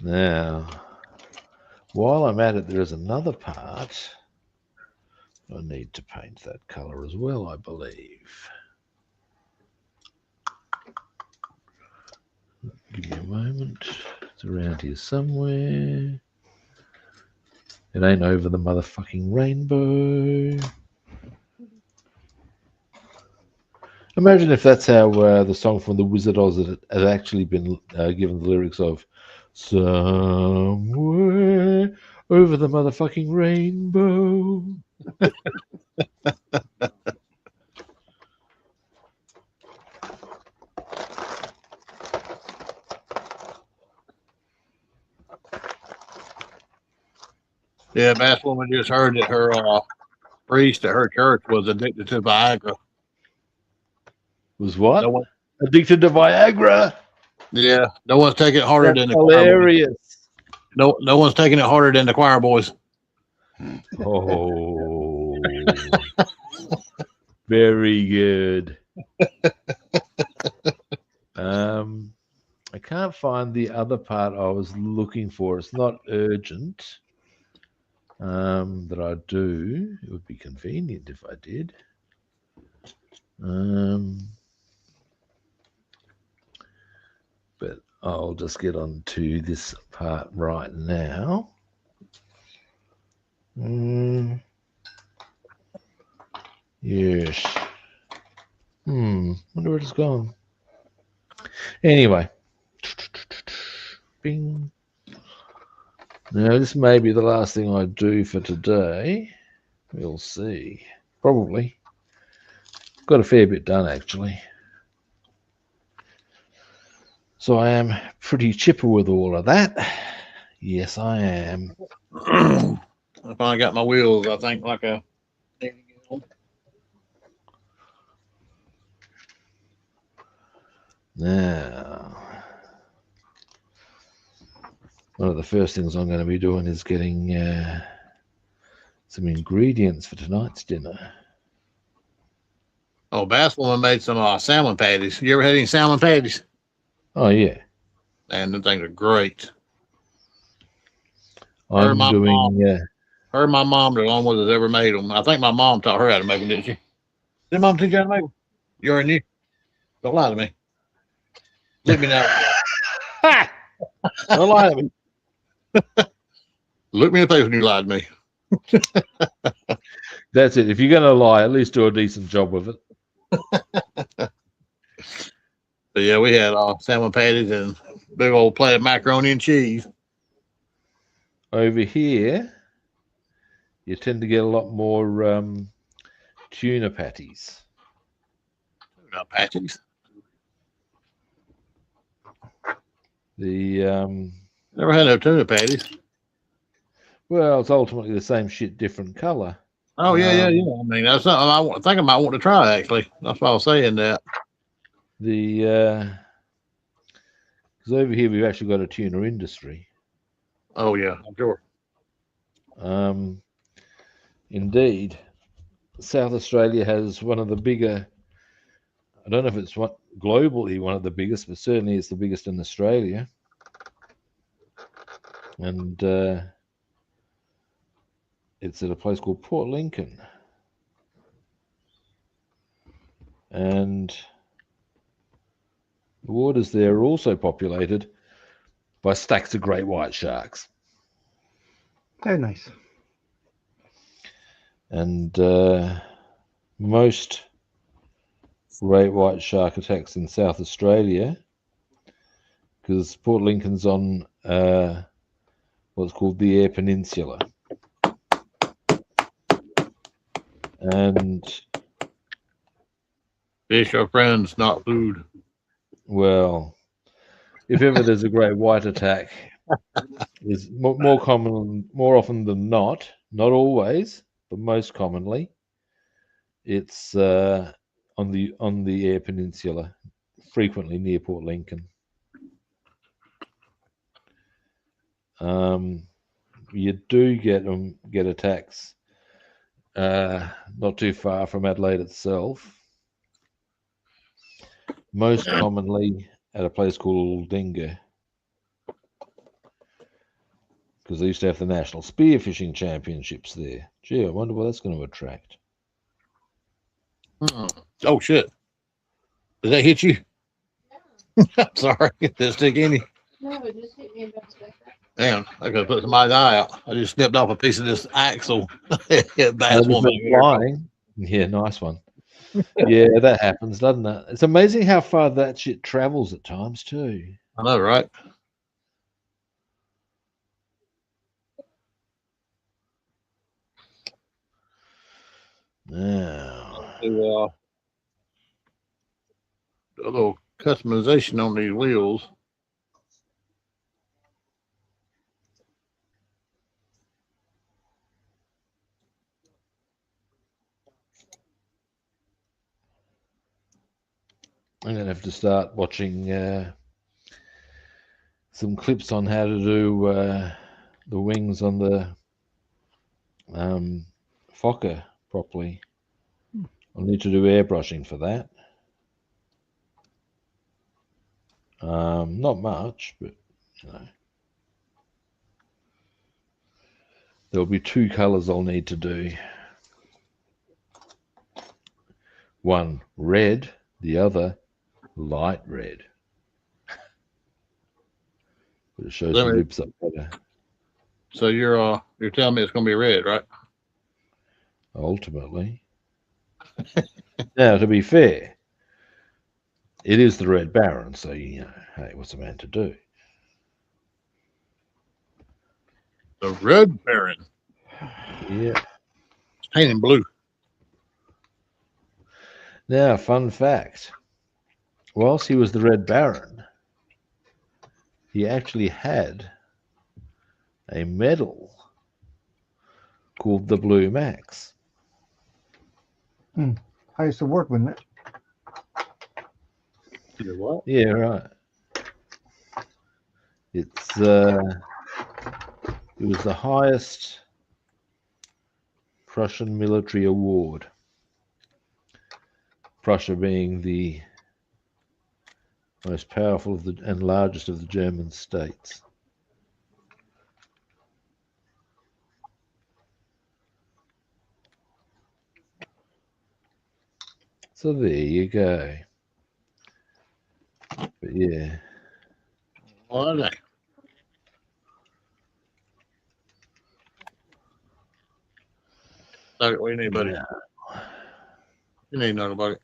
Now, while I'm at it, there is another part. I need to paint that color as well, I believe. Give me a moment. It's around here somewhere. It ain't over the motherfucking rainbow. Imagine if that's how the song from the Wizard of Oz had actually been given the lyrics of "Somewhere over the motherfucking rainbow." Yeah, Basswoman just heard that her priest at her church was addicted to Viagra. Was what? No one, Addicted to Viagra? yeah, no one's taking it harder That's than the choir boys. hilarious. No one's taking it harder than the choir boys. Oh, very good. I can't find the other part I was looking for. It's not urgent. That I do. It would be convenient if I did. But I'll just get on to this part right now. Yes. Wonder where it's gone. Anyway. Bing. Now, this may be the last thing I do for today. We'll see. Probably. Got a fair bit done, actually. So I am pretty chipper with all of that. Yes, I am. I finally got my wheels, I think, like a. Now, one of the first things I'm going to be doing is getting some ingredients for tonight's dinner. Oh, Basswoman made some salmon patties. You ever had any salmon patties? Oh, yeah. And the things are great. I'm doing... her and my mom, the only one that's ever made them. I think my mom taught her how to make them, didn't she? Did mom teach you how to make them? You already knew. Don't lie to me. Let me know. Don't lie to me. Look me in the face when you lied to me. That's it. If you're going to lie, at least do a decent job with it. But yeah, we had salmon patties and big old plate of macaroni and cheese. Over here, you tend to get a lot more tuna patties. Tuna patties? Never had no tuna patties. Well, it's ultimately the same shit, different color. Oh, yeah. I mean, that's something I think I might want to try, actually. That's why I was saying that. Because over here we've actually got a tuna industry. Oh, yeah, I'm sure. Indeed. South Australia has one of the bigger, I don't know if it's globally one of the biggest, but certainly it's the biggest in Australia. And it's at a place called Port Lincoln. And the waters there are also populated by stacks of great white sharks. Very nice. And most great white shark attacks in South Australia, because Port Lincoln's on what's called the Eyre Peninsula. And fish are friends, not food. Well, if ever there's a great white attack, is more common, more often than not always, but most commonly, it's on the Eyre Peninsula, frequently near Port Lincoln. You do get attacks not too far from Adelaide itself. Most commonly at a place called Dinga, because they used to have the National Spearfishing Championships there. Gee, I wonder what that's going to attract. Oh, shit. Did that hit you? I'm sorry. Did it stick in you? No, it just hit me about like that. Damn, I could have put somebody's eye out. I just snipped off a piece of this axle. Flying. Yeah, nice one. Yeah, that happens, doesn't it? It's amazing how far that shit travels at times too. I know, right? Now, a little customization on these wheels. I'm going to have to start watching some clips on how to do the wings on the Fokker properly. I'll need to do airbrushing for that. Not much, but you know, there'll be two colors I'll need to do. One red, the other light red. But it shows the ribs up better. So you're telling me it's going to be red, right? Ultimately. Now, to be fair, it is the Red Baron, so you know, hey, what's a man to do? The Red Baron. Yeah. It's painted blue. Now, fun fact. Whilst he was the Red Baron, he actually had a medal called the Blue Max. Highest award, wouldn't it? What? Yeah, right. It's it was the highest Prussian military award. Prussia being the most powerful of and largest of the German states. So there you go. But yeah. What are they? Look, what do you need, buddy? Yeah. You need nothing, buddy.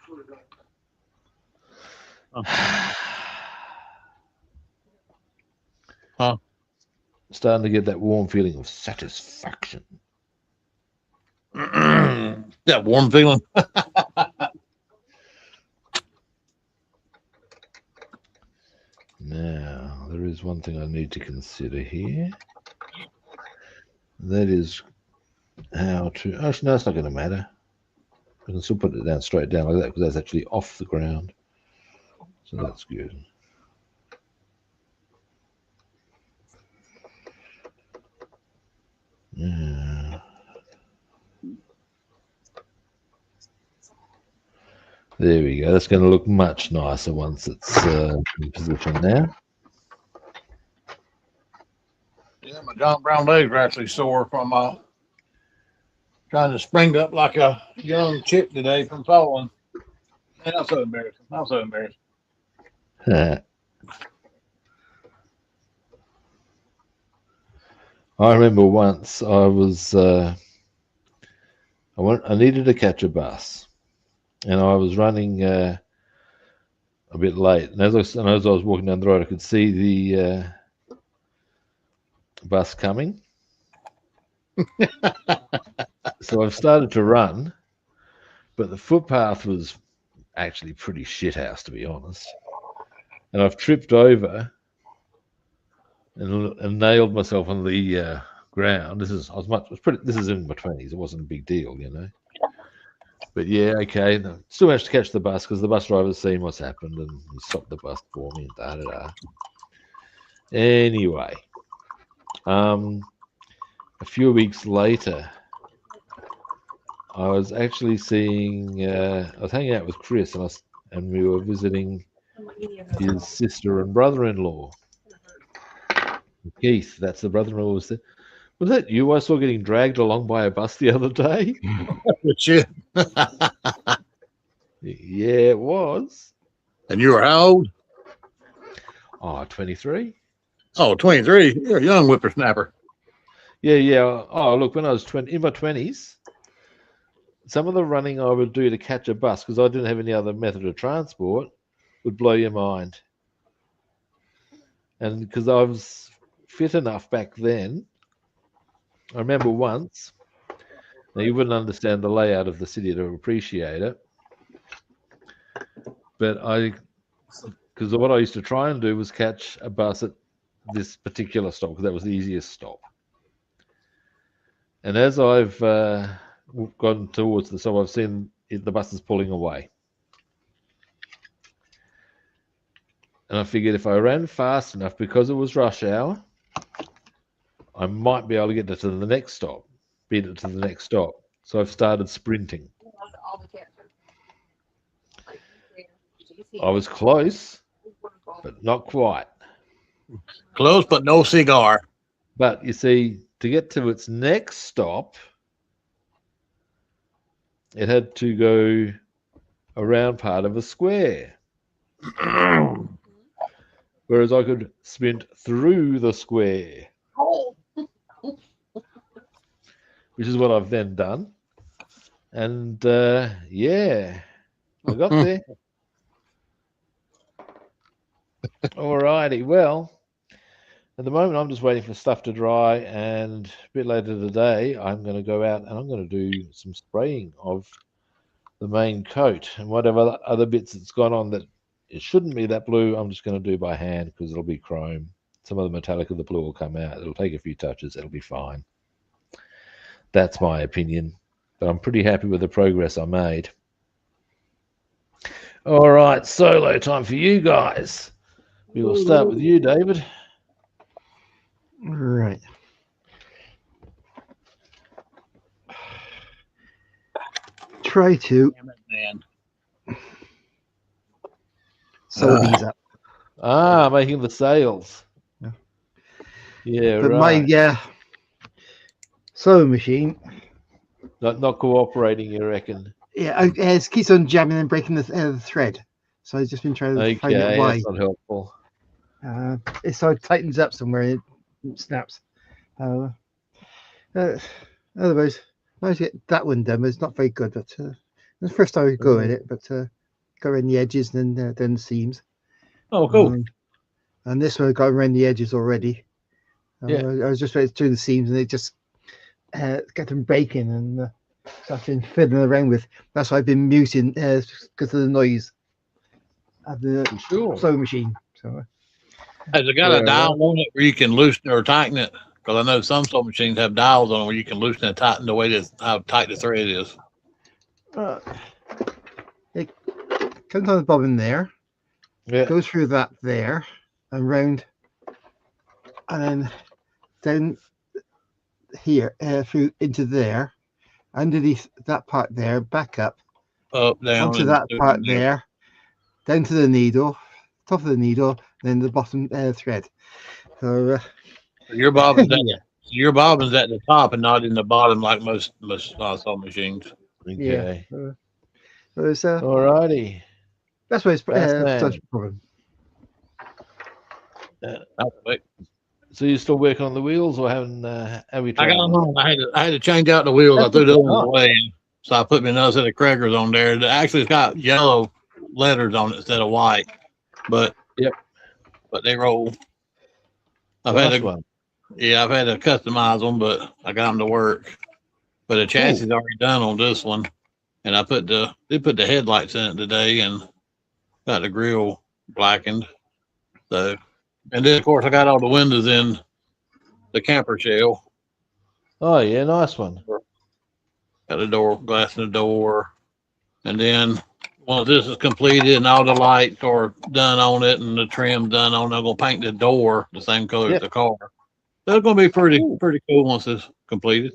Huh? Starting to get that warm feeling of satisfaction. That warm feeling. Now, there is one thing I need to consider here. That is how to... Actually, no, it's not going to matter. I can still put it down straight down like that because that's actually off the ground. So that's good. Yeah. There we go. That's going to look much nicer once it's in position now. Yeah, my John Brown legs are actually sore from trying to spring up like a young chick today from falling. Man, I'm so embarrassed. I'm so embarrassed. I remember once I was I needed to catch a bus, and I was running a bit late. And as I was walking down the road, I could see the bus coming. So I've started to run, but the footpath was actually pretty shithouse, to be honest. And I've tripped over and nailed myself on the ground. This is in my 20s. It wasn't a big deal, you know. But yeah, okay. No, still managed to catch the bus because the bus driver's seen what's happened and he stopped the bus for me and da da da. Anyway, a few weeks later, I was actually I was hanging out with Chris and we were visiting his sister and brother-in-law. Keith, that's the brother-in-law. Was that you I saw getting dragged along by a bus the other day? Shit. Yeah, it was. And you were how old? Oh, 23. Oh, 23. You're a young whippersnapper. Yeah. Oh, look, when I was in my 20s, some of the running I would do to catch a bus, because I didn't have any other method of transport, would blow your mind. And because I was fit enough back then, I remember once, now you wouldn't understand the layout of the city to appreciate it, but because what I used to try and do was catch a bus at this particular stop, because that was the easiest stop. And as I've gone towards the stop, I've seen the buses pulling away. And I figured if I ran fast enough, because it was rush hour, I might be able to get to the next stop, beat it to the next stop. So I've started sprinting. I was close, but not quite. Close, but no cigar. But you see, to get to its next stop, it had to go around part of a square, whereas I could sprint through the square, which is what I've then done. And yeah, I got there. Alrighty, well, at the moment I'm just waiting for stuff to dry, and a bit later today I'm going to go out and I'm going to do some spraying of the main coat and whatever other bits that's gone on that it shouldn't be that blue. I'm just going to do by hand because it'll be chrome. Some of the metallic of the blue will come out. It'll take a few touches. It'll be fine. That's my opinion, but I'm pretty happy with the progress I made. All right, solo time for you guys. We will start with you, David. Right. Try to Damn it, man. sew these up. Ah, making the sails. Yeah. Yeah, But right. my sewing machine, Not cooperating, you reckon? it keeps on jamming and breaking the thread. So I've just been trying to find out Okay, why. that's not helpful. It sort of tightens up somewhere and it snaps. Otherwise, I managed to get that one done, but it's not very good. But the first time I go at it, but got around the edges and then the seams. Oh, cool. And this one I got around the edges already. Yeah. I was just doing the seams and it just got them breaking and so I've been fiddling around with. That's why I've been muting because of the noise of the Sure. sewing machine. So Has it got Yeah, a dial on it where you can loosen or tighten it? Because I know some sewing machines have dials on them where you can loosen and tighten the way that how tight the thread is. it comes on the bobbin there, Yeah. goes through that there and round, and then down here through into there, underneath that part there, back up Up, down, onto and that part there, down to the needle, top of the needle, then the bottom thread. So Your bobbin's at yeah, your bobbin's at the top and not in the bottom like most sewing machines. Okay. so it's, Alrighty. that's why it's Bassman. such a problem. So you're still working on the wheels, or haven't? Have we I tried? got them on. I had to change out the wheels. I threw the other one away, so I put me another set of Craigers on there. It actually, it's got yellow letters on it instead of white, but but they roll. I've had to customize them, but I got them to work. But the chassis is already done on this one, and they put the headlights in it today and got the grill blackened. So, and then of course I got all the windows in the camper shell. Oh yeah, nice one. Got the door, glass in the door. And then once this is completed and all the lights are done on it and the trim done on it, I'm going to paint the door the same color as the car. So it's going to be pretty cool once it's completed.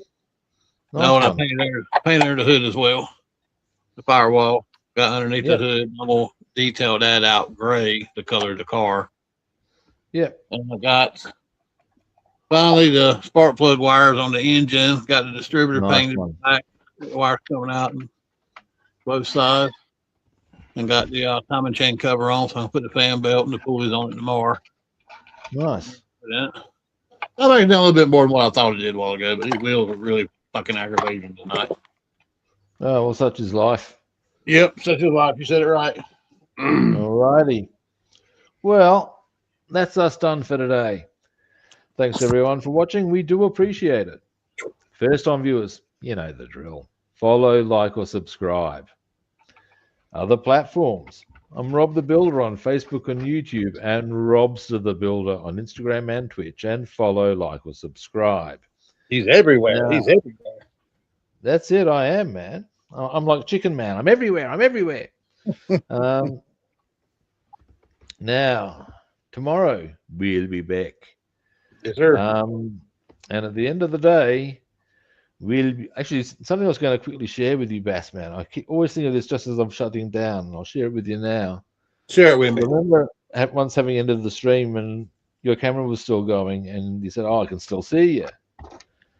Nice I painted under the hood as well. The firewall got underneath the hood. I'm going to detail that out gray, the color of the car. Yep. And I got finally the spark plug wires on the engine. Got the distributor painted back. The wires coming out on both sides. And got the timing chain cover on, so I put the fan belt and the pulleys on it tomorrow. Nice. I think it's done a little bit more than what I thought it did a while ago, but these wheels are really fucking aggravating tonight. Oh, well, such is life. Yep, such is life. You said it right. Alrighty. Well, that's us done for today. Thanks everyone for watching. We do appreciate it. First time viewers, you know the drill. Follow, like, or subscribe. Other platforms. I'm Rob the Builder on Facebook and YouTube, and Robster the Builder on Instagram and Twitch. And follow, like, or subscribe. He's everywhere. Now, He's everywhere. That's it. I am, man. I'm like Chicken Man. I'm everywhere. I'm everywhere. Now, tomorrow we'll be back. Yes, sir. And at the end of the day, we'll be, actually, something I was going to quickly share with you, Bassman. I always think of this just as I'm shutting down, and I'll share it with you now. Share it with me. Remember once having ended the stream and your camera was still going, and you said, "Oh, I can still see you."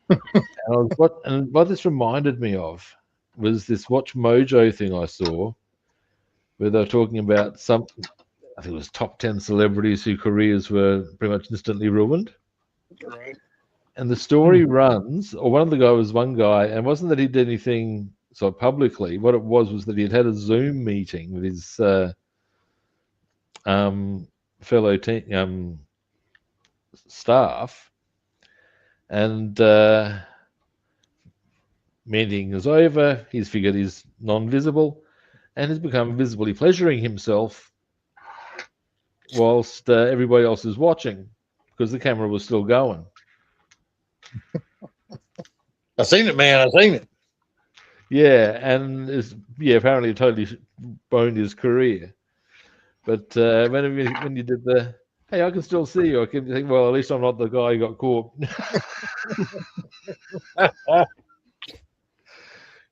and what this reminded me of was this Watch Mojo thing I saw, where they were talking about some, I think it was top 10 celebrities whose careers were pretty much instantly ruined. Right. And the story runs, or one of the guys was one guy, and it wasn't that he did anything so publicly. What it was that he had a Zoom meeting with his fellow team, staff, and meeting is over. He's figured he's non-visible, and has become visibly pleasuring himself whilst everybody else is watching because the camera was still going. I seen it, man. I seen it. Yeah, and apparently totally boned his career. But when you did the, hey, I can still see you, I can think, well, at least I'm not the guy who got caught.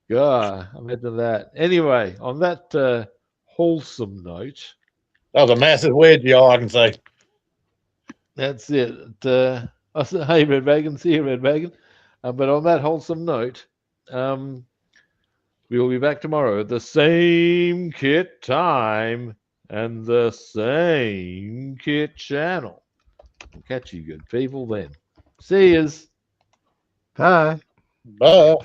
God, imagine that. Anyway, on that wholesome note, That was a massive wedge, y'all. I can say. that's it. I said, hey, Red Wagon, see you, Red Wagon. But on that wholesome note, we will be back tomorrow at the same kit time and the same kit channel. We'll catch you good people then. See yous. Bye. Bye.